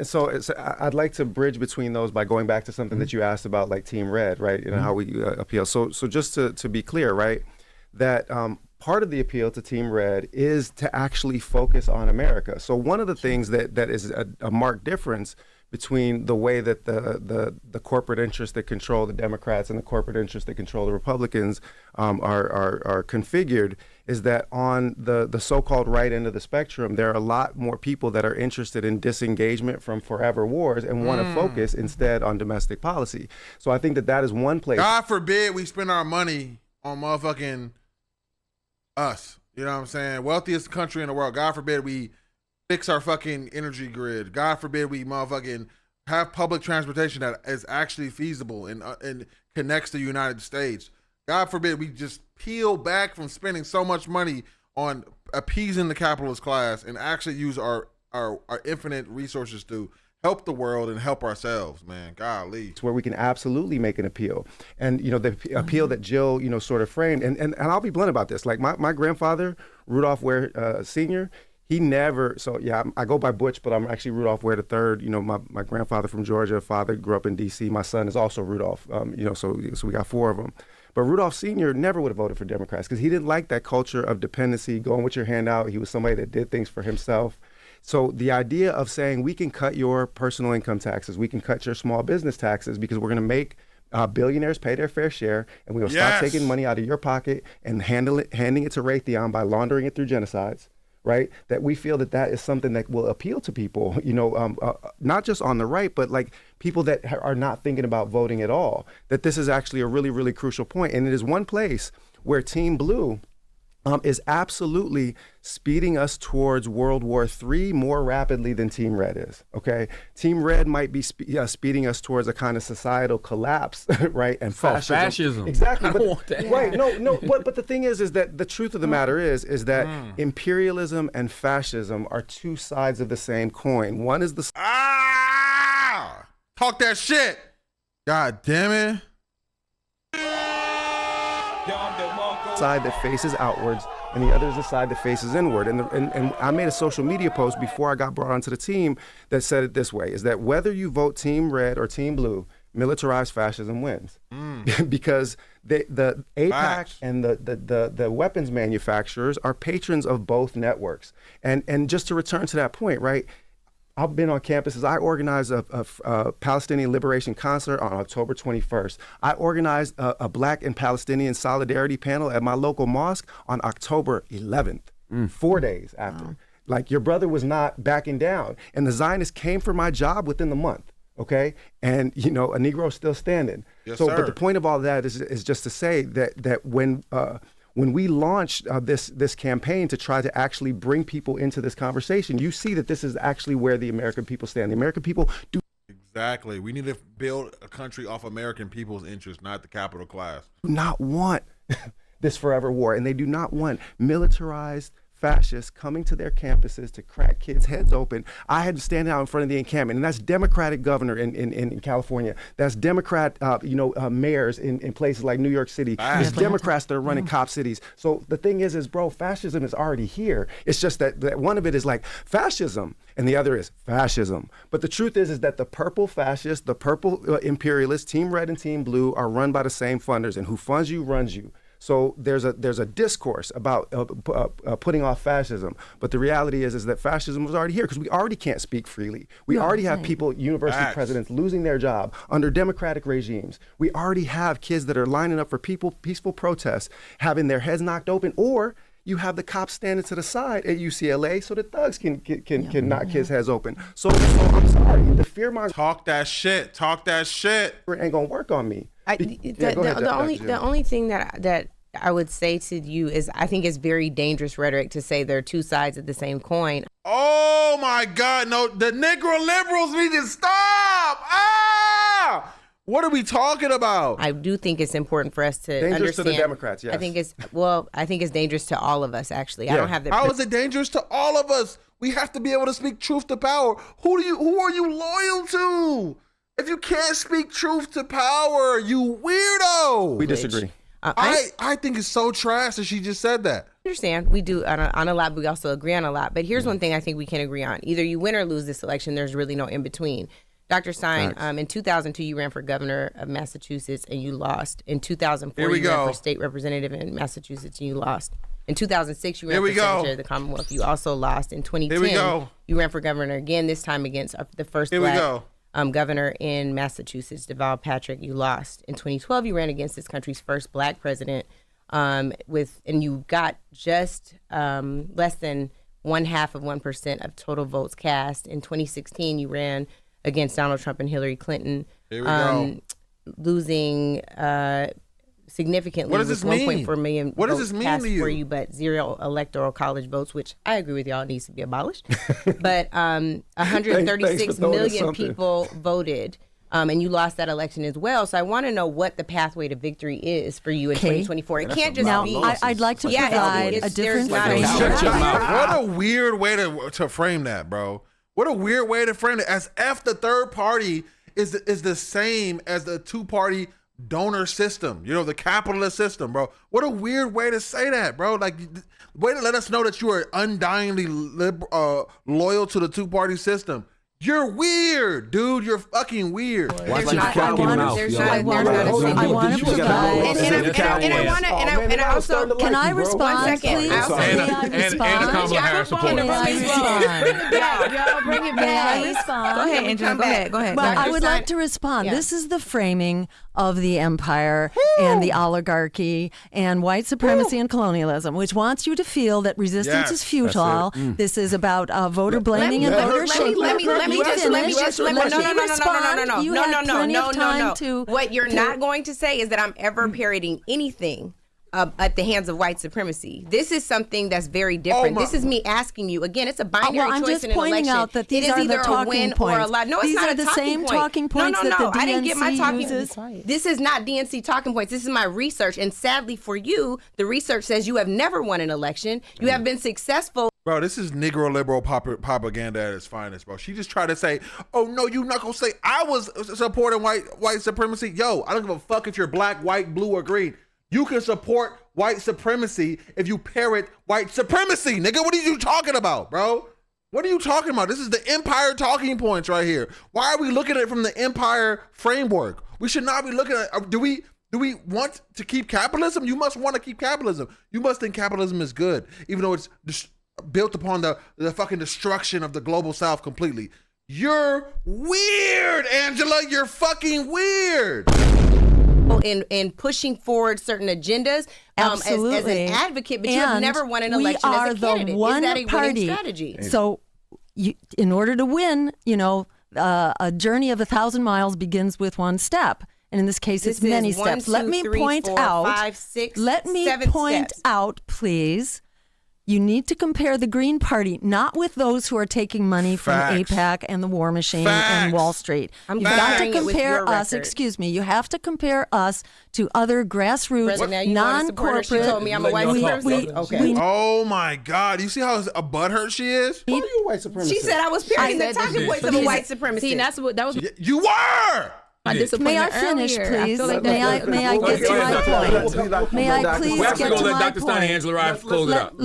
So I'd like to bridge between those by going back to something that you asked about, like Team Red, right? You know, how we appeal. So just to be clear, right, that part of the appeal to Team Red is to actually focus on America. So one of the things that is a marked difference between the way that the corporate interests that control the Democrats and the corporate interests that control the Republicans are configured is that on the so-called right end of the spectrum, there are a lot more people that are interested in disengagement from forever wars and want to focus instead on domestic policy. So I think that is one place. God forbid we spend our money on motherfucking us. You know what I'm saying? Wealthiest country in the world. God forbid we fix our fucking energy grid. God forbid we motherfucking have public transportation that is actually feasible and connects to the United States. God forbid we just peel back from spending so much money on appeasing the capitalist class and actually use our infinite resources to help the world and help ourselves, man. Golly. It's where we can absolutely make an appeal. And, you know, the appeal that Jill, you know, sort of framed, and I'll be blunt about this. Like my grandfather, Rudolph Ware Sr., he never, so yeah, I go by Butch, but I'm actually Rudolph Ware III. You know, my grandfather from Georgia, father grew up in D.C. My son is also Rudolph, you know, so we got four of them. But Rudolph Sr. never would have voted for Democrats because he didn't like that culture of dependency, going with your hand out. He was somebody that did things for himself. So the idea of saying we can cut your personal income taxes, we can cut your small business taxes because we're going to make billionaires pay their fair share, and we will stop taking money out of your pocket and handing it to Raytheon by laundering it through genocides. Right, that we feel that is something that will appeal to people, you know, not just on the right, but like people that are not thinking about voting at all, that this is actually a really, really crucial point. And it is one place where Team Blue is absolutely speeding us towards World War III more rapidly than Team Red is, okay? Team Red might be speeding us towards a kind of societal collapse, right? And fascism. Exactly. I don't want that. Right, no, but the thing is that the truth of the matter is that imperialism and fascism are two sides of the same coin. One is the... Talk that shit! God damn it. Side that faces outwards, and the other is the side that faces inward. And I made a social media post before I got brought onto the team that said it this way, is that whether you vote Team Red or Team Blue, militarized fascism wins. Because the AIPAC and the weapons manufacturers are patrons of both networks. And just to return to that point, right, I've been on campuses. I organized a Palestinian liberation concert on October 21st. I organized a Black and Palestinian solidarity panel at my local mosque on October 11th, 4 days after. Wow. Like, your brother was not backing down. And the Zionists came for my job within the month, okay? And, you know, a Negro's still standing. Yes, so, sir. But the point of all of that is just to say that when we launched this campaign to try to actually bring people into this conversation, you see that this is actually where the American people stand. The American people do Exactly. We need to build a country off American people's interests, not the capital class. not want this forever war, and they do not want militarized fascists coming to their campuses to crack kids' heads open. I had to stand out in front of the encampment, and that's Democratic governor in California. That's Democrat, mayors in places like New York City. There's Democrats that are running cop cities. So the thing is, bro, fascism is already here. It's just that one of it is like fascism, and the other is fascism. But the truth is that the purple fascists, the purple imperialists, Team Red and Team Blue, are run by the same funders, and who funds you runs you. So there's a discourse about putting off fascism, but the reality is that fascism was already here because we already can't speak freely. We already have people, university presidents, losing their job under democratic regimes. We already have kids that are lining up for peaceful protests, having their heads knocked open, or you have the cops standing to the side at UCLA so the thugs can knock kids' heads open. So I'm sorry, the fear-mongering Talk that shit. ain't gonna work on me. The only thing that I would say to you is I think it's very dangerous rhetoric to say there are two sides of the same coin. Oh my God, no, the Negro liberals need to stop. What are we talking about? I do think it's important for us to dangerous understand. to the Democrats, yes. I think it's dangerous to all of us, actually. Yeah. I don't have the How is it dangerous to all of us? We have to be able to speak truth to power. Who are you loyal to? If you can't speak truth to power, you weirdo. We disagree. I think it's so trash that she just said that. I understand. We do on a lot, but we also agree on a lot. But here's one thing I think we can agree on. Either you win or lose this election. There's really no in between. Dr. Stein, in 2002, you ran for governor of Massachusetts and you lost. In 2004, you ran for state representative in Massachusetts and you lost. In 2006, you ran for secretary of the Commonwealth. You also lost. In 2010, you ran for governor again, this time against the first black governor in Massachusetts, Deval Patrick. You lost. In 2012, you ran against this country's first black president, and you got just less than 0.5% of total votes cast. In 2016, you ran against Donald Trump and Hillary Clinton, losing significally. What does this mean? 1.4 million what does votes this mean cast to you? for you, but 0 electoral college votes, which I agree with y'all needs to be abolished. But 136 million people voted. And you lost that election as well. So I want to know what the pathway to victory is for you in 2024. It can't just be. Now, I'd like to provide a different frame. Shut your mouth. What a weird way to frame that, bro. What a weird way to frame it. As if the third party is the same as the two-party donor system, the capitalist system, bro. What a weird way to say that, bro. Like, way to let us know that you are undyingly loyal to the two-party system. You're weird, dude. You're fucking weird. Watch your fucking mouth, I want to provide. And I also Can I respond, please? And Kamala Harris supporter. Bring it back. Respond? Go ahead, Angela. Go ahead. But I would like to respond. Yeah. This is the framing of the empire and the oligarchy and white supremacy and colonialism, which wants you to feel that resistance is futile. This is about voter blaming and voter shaming. Let me just No. What you're not going to say is that I'm ever parroting anything at the hands of white supremacy. This is something that's very different. This is me asking you again. It's a binary I'm choice just in an pointing election. out that these it is are either the a talking win points. or a lie. No, it's these not are a the talking same point. talking points no, that the I didn't get my DNC talking. uses. This is not DNC talking points. This is my research, and sadly for you, the research says you have never won an election. You have been successful. Bro, this is Negro liberal propaganda at its finest, bro. She just tried to say, oh, no, you're not going to say I was supporting white supremacy. Yo, I don't give a fuck if you're black, white, blue, or green. You can support white supremacy if you parrot white supremacy, nigga. What are you talking about, bro? What are you talking about? This is the empire talking points right here. Why are we looking at it from the empire framework? We should not be looking at, do we want to keep capitalism? You must want to keep capitalism. You must think capitalism is good, even though it's built upon the fucking destruction of the global south completely. You're weird, Angela. You're fucking weird. In pushing forward certain agendas as an advocate, but you have never won an election as a candidate. We are the one is that a party. winning strategy? So, in order to win, a journey of 1,000 miles begins with one step. And in this case, it's many steps. Let me point out, please, You need to compare the Green Party, not with those who are taking money from Facts. AIPAC and the War Machine Facts. and Wall Street. I'm You've got to comparing it with compare your us, record. excuse me, you have to compare us to other grassroots, Brother, now you want to support her. She non-corporate. told me I'm a white supremacist. Okay. we- Oh my God! You see how butthurt she is? Why are you white supremacist? She said I was parroting the talking points of a white supremacist. See, that was You were. my May disappointment I finish, earlier. please? I feel like May I get to my point? May I please We're actually get going to to let my Dr. Stein and point? Angela Rye close it out.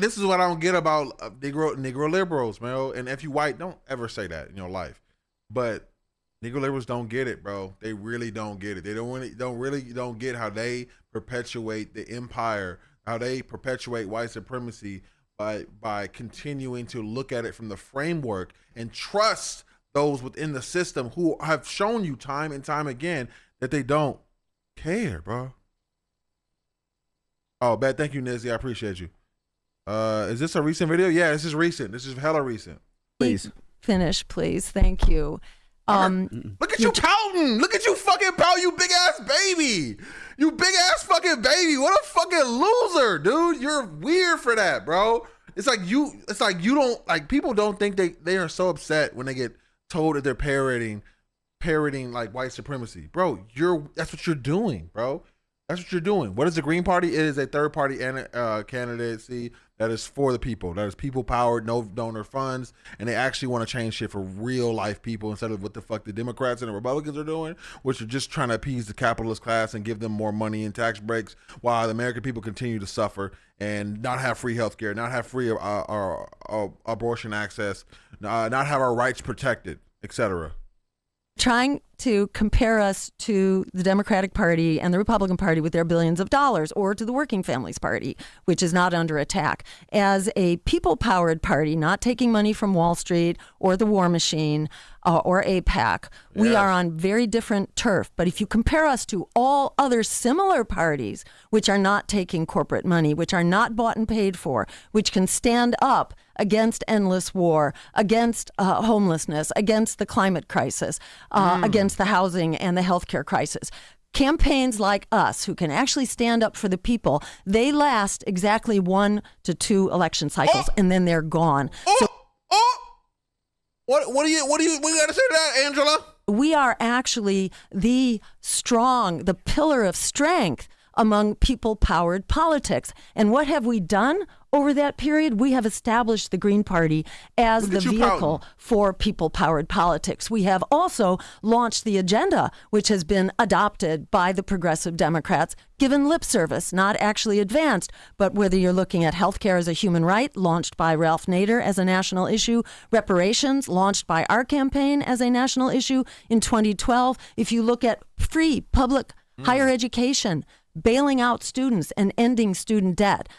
This is what I don't get about Negro liberals, man. And if you white, don't ever say that in your life. But Negro liberals don't get it, bro. They really don't get it. They don't get how they perpetuate the empire, how they perpetuate white supremacy by continuing to look at it from the framework and trust those within the system who have shown you time and time again that they don't care, bro. Oh, bad. Thank you, Nizzy. I appreciate you. Is this a recent video? Yeah, this is recent. This is hella recent. Please. Finish, please. Thank you. Look at you pouting. Look at you fucking pout, you big ass baby. You big ass fucking baby. What a fucking loser, dude. You're weird for that, bro. It's like you don't like people don't think they are so upset when they get told that they're parroting like white supremacy. Bro, that's what you're doing, bro. That's what you're doing. What is the Green Party? It is a third party candidacy that is for the people. That is people powered, no donor funds, and they actually want to change shit for real life people instead of what the fuck the Democrats and the Republicans are doing, which are just trying to appease the capitalist class and give them more money and tax breaks while the American people continue to suffer and not have free health care, not have free abortion access, not have our rights protected, etc. Trying to compare us to the Democratic Party and the Republican Party with their billions of dollars, or to the Working Families Party, which is not under attack. As a people-powered party, not taking money from Wall Street or the War Machine or AIPAC, we are on very different turf. But if you compare us to all other similar parties, which are not taking corporate money, which are not bought and paid for, which can stand up against endless war, against homelessness, against the climate crisis, against the housing and the healthcare crisis. Campaigns like us, who can actually stand up for the people, they last exactly 1 to 2 election cycles, and then they're gone. What do you got to say to that, Angela? We are actually the pillar of strength among people-powered politics. And what have we done over that period? We have established the Green Party as the vehicle for people-powered politics. We have also launched the agenda, which has been adopted by the progressive Democrats, given lip service, not actually advanced. But whether you're looking at healthcare as a human right, launched by Ralph Nader as a national issue, reparations, launched by our campaign as a national issue in 2012. If you look at free public higher education, bailing out students and ending student debt.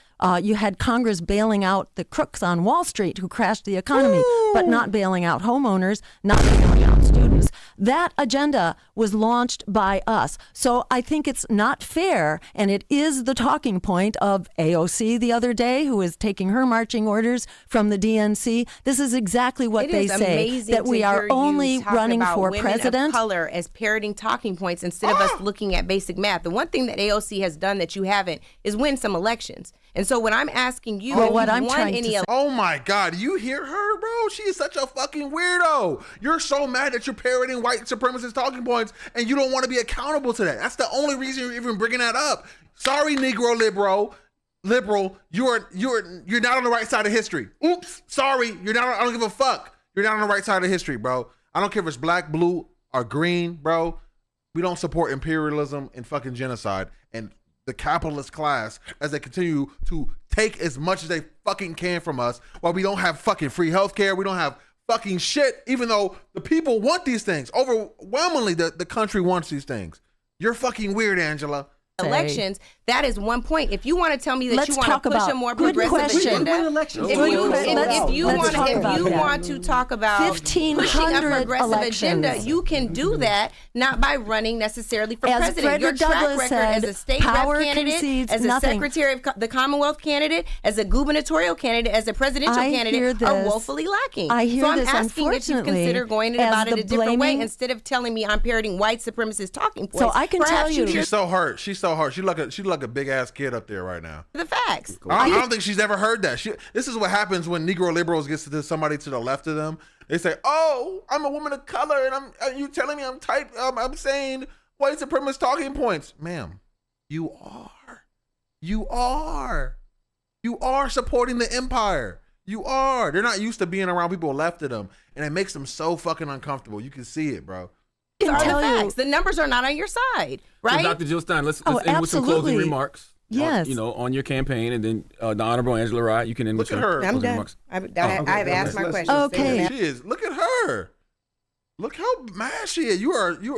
You had Congress bailing out the crooks on Wall Street who crashed the economy, but not bailing out homeowners, not bailing out students. That agenda was launched by us. So I think it's not fair, and it is the talking point of AOC the other day, who is taking her marching orders from the DNC. This is exactly what they say, that we are only running for president. Of color as parroting talking points instead of us looking at basic math. The one thing that AOC has done that you haven't is win some elections. And so when I'm asking you, oh my God, you hear her, bro? She is such a fucking weirdo. You're so mad that you're parroting white supremacist talking points, and you don't want to be accountable to that. That's the only reason you're even bringing that up. Sorry, Negro liberal, you're not on the right side of history. Oops, sorry, you're not. I don't give a fuck. You're not on the right side of history, bro. I don't care if it's black, blue, or green, bro. We don't support imperialism and fucking genocide and the capitalist class as they continue to take as much as they fucking can from us while we don't have fucking free healthcare. We don't have fucking shit, even though the people want these things. Overwhelmingly, the country wants these things. You're fucking weird, Angela. Elections, that is one point. If you want to tell me that you want to push a more progressive agenda, if you want to talk about pushing a progressive agenda, you can do that, not by running necessarily for president. Your track record as a state rep candidate, as a secretary of the Commonwealth candidate, as a gubernatorial candidate, as a presidential candidate are woefully lacking. So I'm asking if you consider going about it a different way instead of telling me I'm parroting white supremacist talking points. So I can tell you, she's so hurt. She's so so hard. She like a big ass kid up there right now. The facts. I don't think she's ever heard that. This is what happens when Negro liberals gets to somebody to the left of them. They say, "Oh, I'm a woman of color, and you telling me I'm saying white supremacist talking points, ma'am. You are supporting the empire. You are. They're not used to being around people left of them, and it makes them so fucking uncomfortable. You can see it, bro. These are the facts. The numbers are not on your side, right? So Dr. Jill Stein, let's end with some closing remarks. Yes. On your campaign, and then the Honorable Angela Rye, you can end with Look at her. I'm done. remarks. I've asked my questions. Okay. She is. Look at her. Look how mad she is.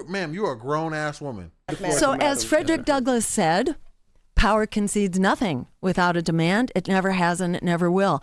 Ma'am, you are a grown ass woman. So as Frederick Douglass said, power concedes nothing without a demand. It never has and it never will.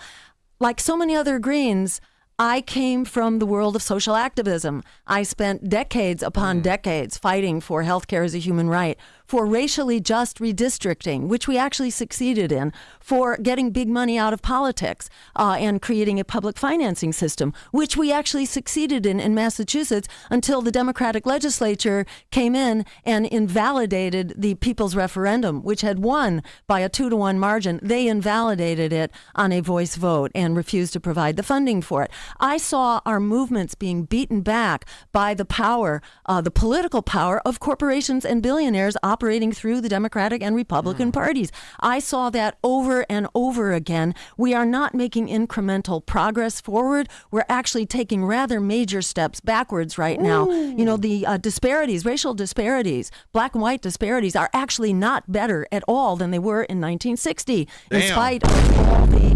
Like so many other Greens, I came from the world of social activism. I spent decades upon decades fighting for healthcare as a human right, for racially just redistricting, which we actually succeeded in, for getting big money out of politics and creating a public financing system, which we actually succeeded in Massachusetts until the Democratic legislature came in and invalidated the people's referendum, which had won by a 2-to-1 margin. They invalidated it on a voice vote and refused to provide the funding for it. I saw our movements being beaten back by the power, the political power of corporations and billionaires operating through the Democratic and Republican parties. I saw that over and over again. We are not making incremental progress forward. We're actually taking rather major steps backwards right now. You know, the disparities, racial disparities, black and white disparities are actually not better at all than they were in 1960, in spite of all the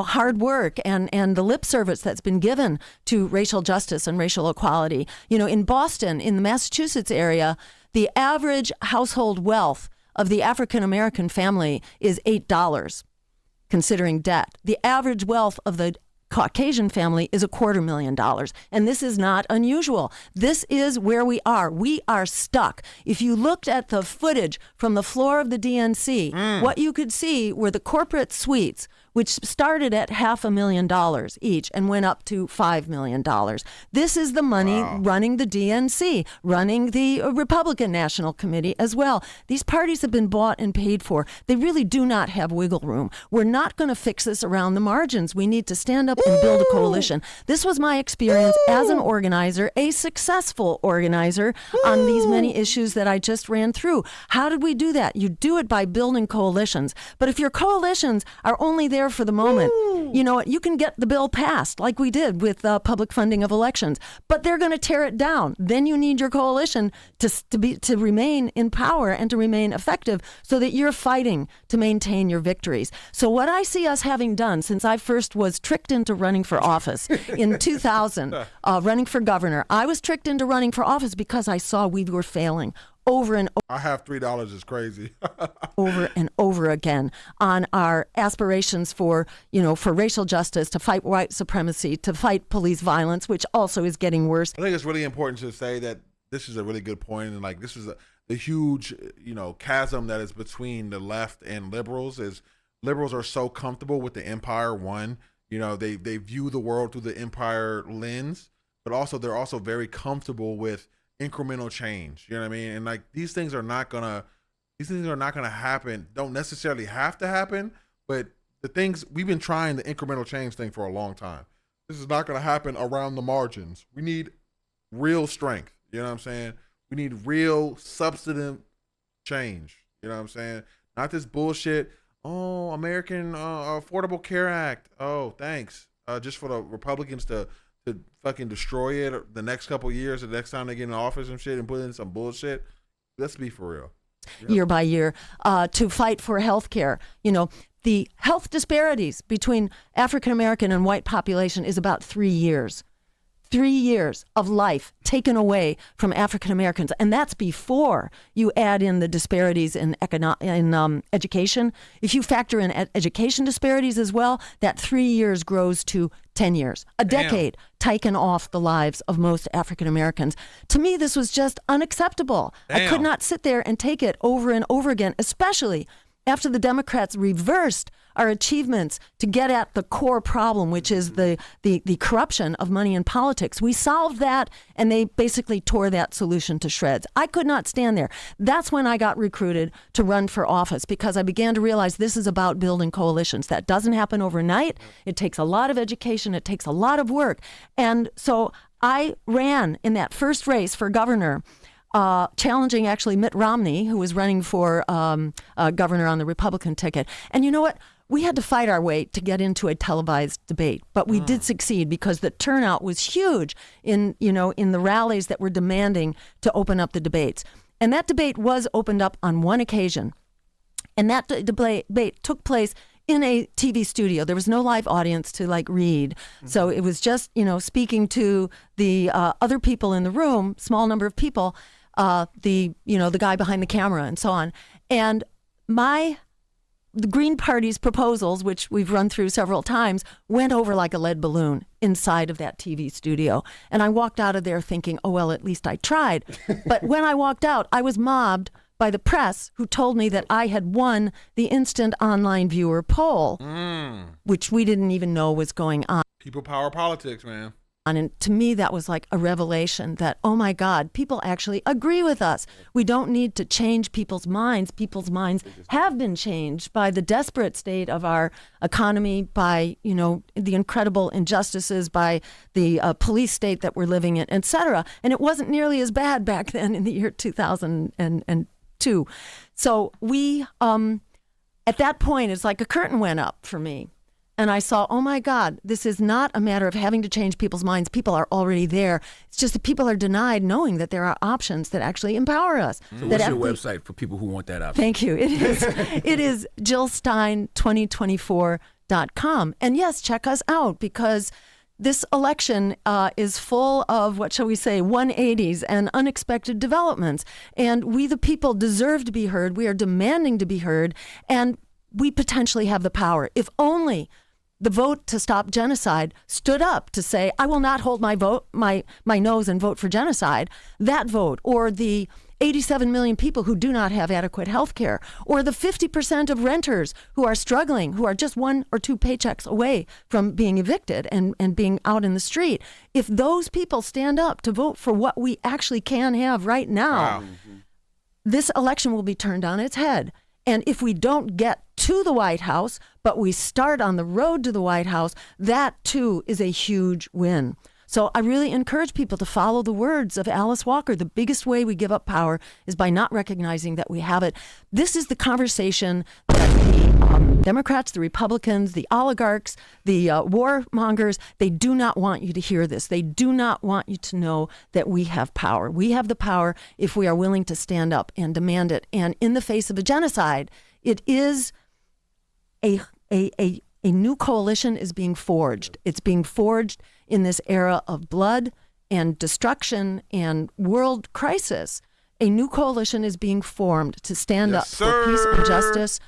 hard work and the lip service that's been given to racial justice and racial equality. In Boston, in the Massachusetts area, the average household wealth of the African-American family is $8, considering debt. The average wealth of the Caucasian family is $250,000. And this is not unusual. This is where we are. We are stuck. If you looked at the footage from the floor of the DNC, what you could see were the corporate suites, which started at $500,000 each and went up to $5 million. This is the money running the DNC, running the Republican National Committee as well. These parties have been bought and paid for. They really do not have wiggle room. We're not going to fix this around the margins. We need to stand up and build a coalition. This was my experience as an organizer, a successful organizer on these many issues that I just ran through. How did we do that? You do it by building coalitions. But if your coalitions are only there for the moment, you can get the bill passed like we did with public funding of elections, but they're going to tear it down. Then you need your coalition to remain in power and to remain effective so that you're fighting to maintain your victories. So what I see us having done since I first was tricked into running for office in 2000, running for governor, I was tricked into running for office because I saw we were failing over and over. I have $3 is crazy. over and over again on our aspirations for racial justice, to fight white supremacy, to fight police violence, which also is getting worse. I think it's really important to say that this is a really good point, and like this is the huge chasm that is between the left and liberals. Is liberals are so comfortable with the empire. One, they view the world through the empire lens, but also they're also very comfortable with incremental change. You know what I mean? And like these things are not gonna happen, don't necessarily have to happen, but the things we've been trying the incremental change thing for a long time. This is not gonna happen around the margins. We need real strength. You know what I'm saying? We need real substantive change. You know what I'm saying? Not this bullshit. Oh, American Affordable Care Act. Oh, thanks. Just for the Republicans to fucking destroy it the next couple of years, the next time they get in office and shit and put in some bullshit. Let's be for real. Yep. Year by year, to fight for health care. The health disparities between African American and white population is about 3 years. 3 years of life taken away from African Americans, and that's before you add in the disparities in education. If you factor in education disparities as well, that 3 years grows to 10 years, a decade taken off the lives of most African Americans. To me, this was just unacceptable. I could not sit there and take it over and over again, especially after the Democrats reversed our achievements to get at the core problem, which is the corruption of money in politics. We solved that, and they basically tore that solution to shreds. I could not stand there. That's when I got recruited to run for office, because I began to realize this is about building coalitions. That doesn't happen overnight. It takes a lot of education. It takes a lot of work. And so I ran in that first race for governor, challenging actually Mitt Romney, who was running for governor on the Republican ticket. And you know what? We had to fight our way to get into a televised debate, but we did succeed because the turnout was huge in the rallies that were demanding to open up the debates. And that debate was opened up on one occasion. And that debate took place in a TV studio. There was no live audience to read. So it was just, speaking to the other people in the room, small number of people, the guy behind the camera and so on. And the Green Party's proposals, which we've run through several times, went over like a lead balloon inside of that TV studio. And I walked out of there thinking, oh, well, at least I tried. But when I walked out, I was mobbed by the press, who told me that I had won the instant online viewer poll, which we didn't even know was going on. People power politics, man. And to me, that was like a revelation that, oh my God, people actually agree with us. We don't need to change people's minds. People's minds have been changed by the desperate state of our economy, by, the incredible injustices, by the police state that we're living in, et cetera. And it wasn't nearly as bad back then in the year 2002. So we, at that point, it's like a curtain went up for me. And I saw, oh my God, this is not a matter of having to change people's minds. People are already there. It's just that people are denied knowing that there are options that actually empower us. So what's your website for people who want that option? Thank you. It is JillStein2024.com. And yes, check us out, because this election is full of, what shall we say, 180s and unexpected developments. And we, the people, deserve to be heard. We are demanding to be heard. And we potentially have the power. If only the vote to stop genocide stood up to say, I will not hold my nose and vote for genocide. That vote, or the 87 million people who do not have adequate health care, or the 50% of renters who are struggling, who are just 1 or 2 paychecks away from being evicted and being out in the street. If those people stand up to vote for what we actually can have right now, this election will be turned on its head. And if we don't get to the White House, but we start on the road to the White House, that too is a huge win. So I really encourage people to follow the words of Alice Walker. The biggest way we give up power is by not recognizing that we have it. This is the conversation that the Democrats, the Republicans, the oligarchs, the warmongers, they do not want you to hear this. They do not want you to know that we have power. We have the power if we are willing to stand up and demand it. And in the face of a genocide, it is a new coalition is being forged. It's being forged in this era of blood and destruction and world crisis. A new coalition is being formed to stand up for peace and justice.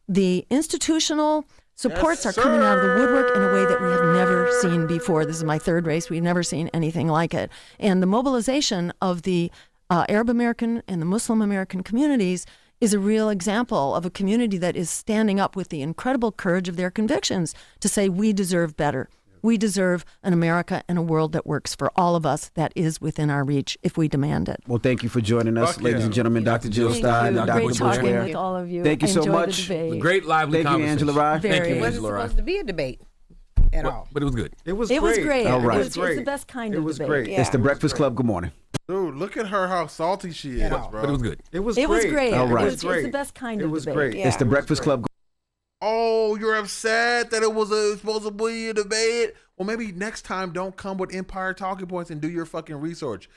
The institutional supports are coming out of the woodwork in a way that we have never seen before. This is my third race. We've never seen anything like it. And the mobilization of the Arab American and the Muslim American communities is a real example of a community that is standing up with the incredible courage of their convictions to say we deserve better. We deserve an America and a world that works for all of us, that is within our reach if we demand it. Well, thank you for joining us, ladies and gentlemen. Dr. Jill Stein, Dr. Great talking Blair. with all of you. Thank you so Enjoyed much. the debate. Great lively Thank you, conversation. Angela Rye. Very. Thank you, It wasn't Angela Rye. supposed to be a debate at all. But it was good. It was It was great. All right. It's the best kind of debate. great. Yeah. It's the Breakfast Club. Good morning. Dude, look at her, how salty she is, bro. But it was good. It was It was great. All right. It's the best kind of It was debate. great. Yeah. It's the Breakfast Club. Oh, you're upset that it was supposed to be a debate? Well, maybe next time don't come with empire talking points and do your fucking research.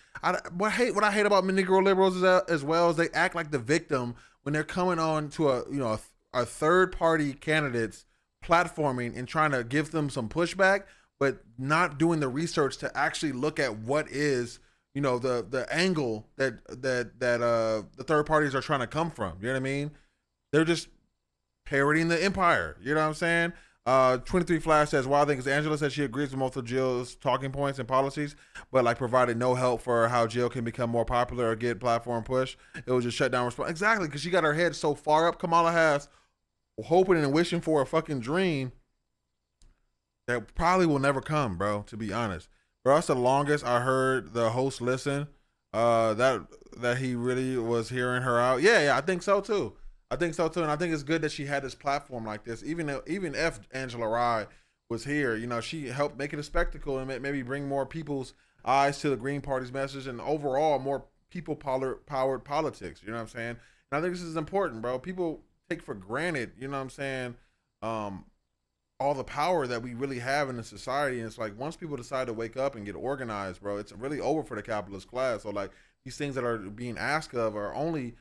What I hate about Negro liberals as well is they act like the victim when they're coming on to a third party candidate's platforming and trying to give them some pushback, but not doing the research to actually look at what is the angle that the third parties are trying to come from. You know what I mean? They're just parroting the empire. You know what I'm saying? 23 Flash says, wild thing is Angela said she agrees with most of Jill's talking points and policies, but provided no help for how Jill can become more popular or get platform push. It was just shut down response. Exactly, because she got her head so far up. Kamala Harris hoping and wishing for a fucking dream that probably will never come, bro, to be honest. For us, the longest I heard the host listen, that he really was hearing her out. Yeah, I think so too. And I think it's good that she had this platform like this. Even if Angela Rye was here, you know, she helped make it a spectacle and maybe bring more people's eyes to the Green Party's message and overall more people-powered politics. You know what I'm saying? And I think this is important, bro. People take for granted, you know what I'm saying, all the power that we really have in the society. And it's like once people decide to wake up and get organized, bro, it's really over for the capitalist class. So like these things that are being asked of are only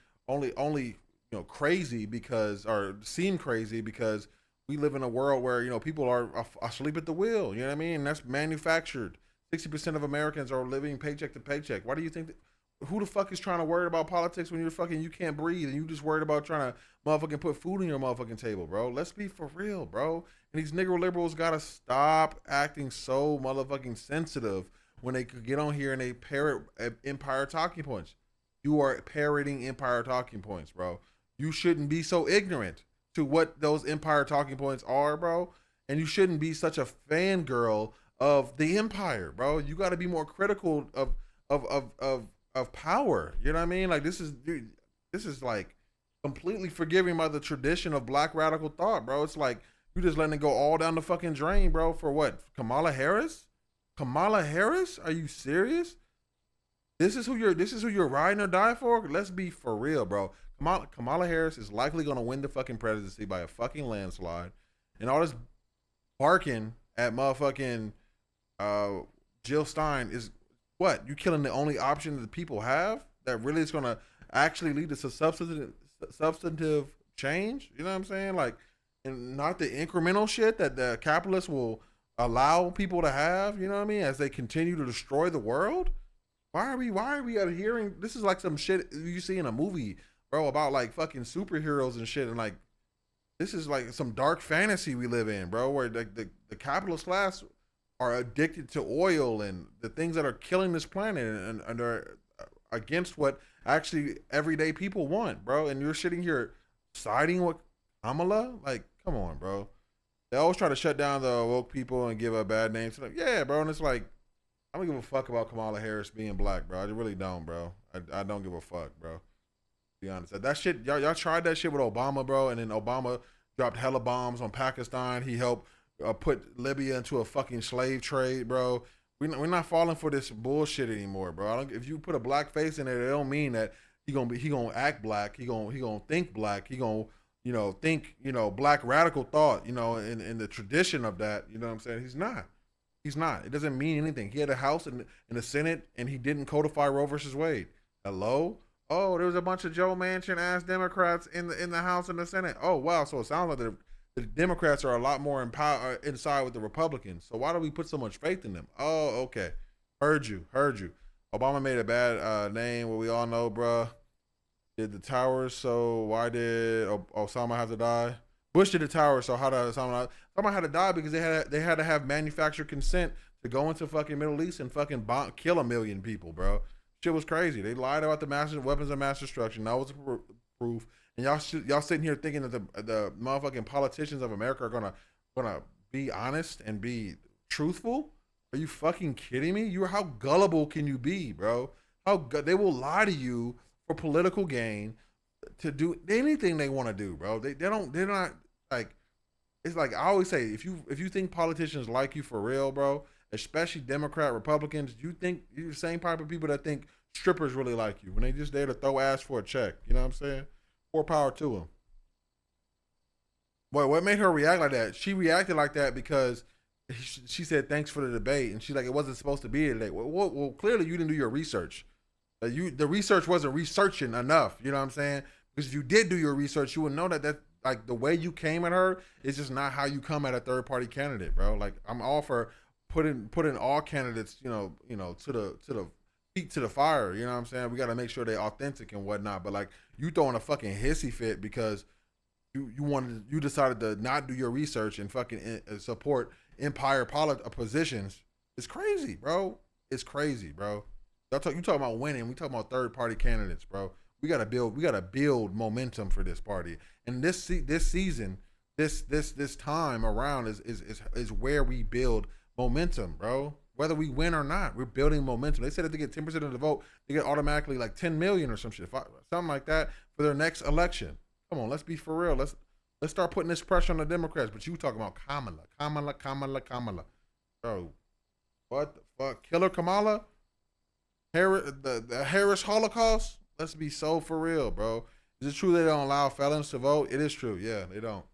you know, crazy because, or seem crazy because we live in a world where, you know, people are asleep at the wheel. You know what I mean? And that's manufactured. 60% of Americans are living paycheck to paycheck. Why do you think that? Who the fuck is trying to worry about politics when you can't breathe and you just worried about trying to motherfucking put food on your motherfucking table, bro? Let's be for real, bro. And these nigger liberals gotta stop acting so motherfucking sensitive when they could get on here and they parrot empire talking points. You are parroting empire talking points, bro. You shouldn't be so ignorant to what those empire talking points are, bro. And you shouldn't be such a fangirl of the empire, bro. You got to be more critical of power. You know what I mean? Like this is like completely forgiving by the tradition of black radical thought, bro. It's like you just letting it go all down the fucking drain, bro. For what? Kamala Harris? Kamala Harris? Are you serious? This is who you're riding or die for? Let's be for real, bro. Kamala Harris is likely gonna win the fucking presidency by a fucking landslide, and all this barking at motherfucking Jill Stein is what? You killing the only option that the people have that really is gonna actually lead to substantive change. You know what I'm saying? Like, and not the incremental shit that the capitalists will allow people to have. You know what I mean? As they continue to destroy the world. Why are we adhering? This is like some shit you see in a movie, bro, about like fucking superheroes and shit. And like, this is like some dark fantasy we live in, bro, where the capitalist class are addicted to oil and the things that are killing this planet and are against what actually everyday people want, bro. And you're sitting here siding with Kamala? Like, come on, bro. They always try to shut down the woke people and give a bad name to them. Yeah, bro. And it's like, I don't give a fuck about Kamala Harris being black, bro. I really don't, bro. I don't give a fuck, bro. To be honest. That shit, y'all tried that shit with Obama, bro, and then Obama dropped hella bombs on Pakistan. He helped put Libya into a fucking slave trade, bro. We're not falling for this bullshit anymore, bro. If you put a black face in it, it don't mean that he gonna act black. He gonna think black. He gonna think black radical thought. In the tradition of that. You know what I'm saying? He's not. He's not. It doesn't mean anything. He had a house in the Senate, and he didn't codify Roe versus Wade. Hello? Oh, there was a bunch of Joe Manchin ass Democrats in the House and the Senate. Oh, wow. So it sounds like the Democrats are a lot more inside with the Republicans. So why do we put so much faith in them? Oh, okay. Heard you. Obama made a bad name. What we all know, bruh. Did the towers. So why did Osama have to die? Bush did the towers. So how did Osama had to die because they had to have manufactured consent to go into fucking Middle East and fucking kill 1 million people, bro. Shit was crazy. They lied about the weapons of mass destruction. That was proof. And y'all sitting here thinking that the motherfucking politicians of America are gonna be honest and be truthful? Are you fucking kidding me? How gullible can you be, bro? They will lie to you for political gain to do anything they want to do, bro. They're not like. It's like I always say, if you think politicians like you for real, bro, especially Democrat, Republicans, you think you're the same type of people that think strippers really like you when they just there to throw ass for a check. You know what I'm saying? More power to them. Boy, what made her react like that? She reacted like that because she said thanks for the debate, and she's like, it wasn't supposed to be a debate. Well, clearly you didn't do your research. The research wasn't researching enough. You know what I'm saying? Because if you did do your research, you would know that like the way you came at her is just not how you come at a third party candidate, bro. Like I'm all for putting all candidates, to the feet to the fire. You know what I'm saying? We got to make sure they're authentic and whatnot. But like you throwing a fucking hissy fit because you decided to not do your research and fucking support empire positions. It's crazy, bro. It's crazy, bro. You talking about winning. We talking about third party candidates, bro. We gotta build momentum for this party. And this season, this time around is where we build momentum, bro. Whether we win or not, we're building momentum. They said if they get 10% of the vote, they get automatically like 10 million or some shit, something like that for their next election. Come on, let's be for real. Let's start putting this pressure on the Democrats. But you talking about Kamala. Bro, what the fuck? Killer Kamala? Harris, the Harris Holocaust? Let's be so for real, bro. Is it true they don't allow felons to vote? It is true. Yeah, they don't.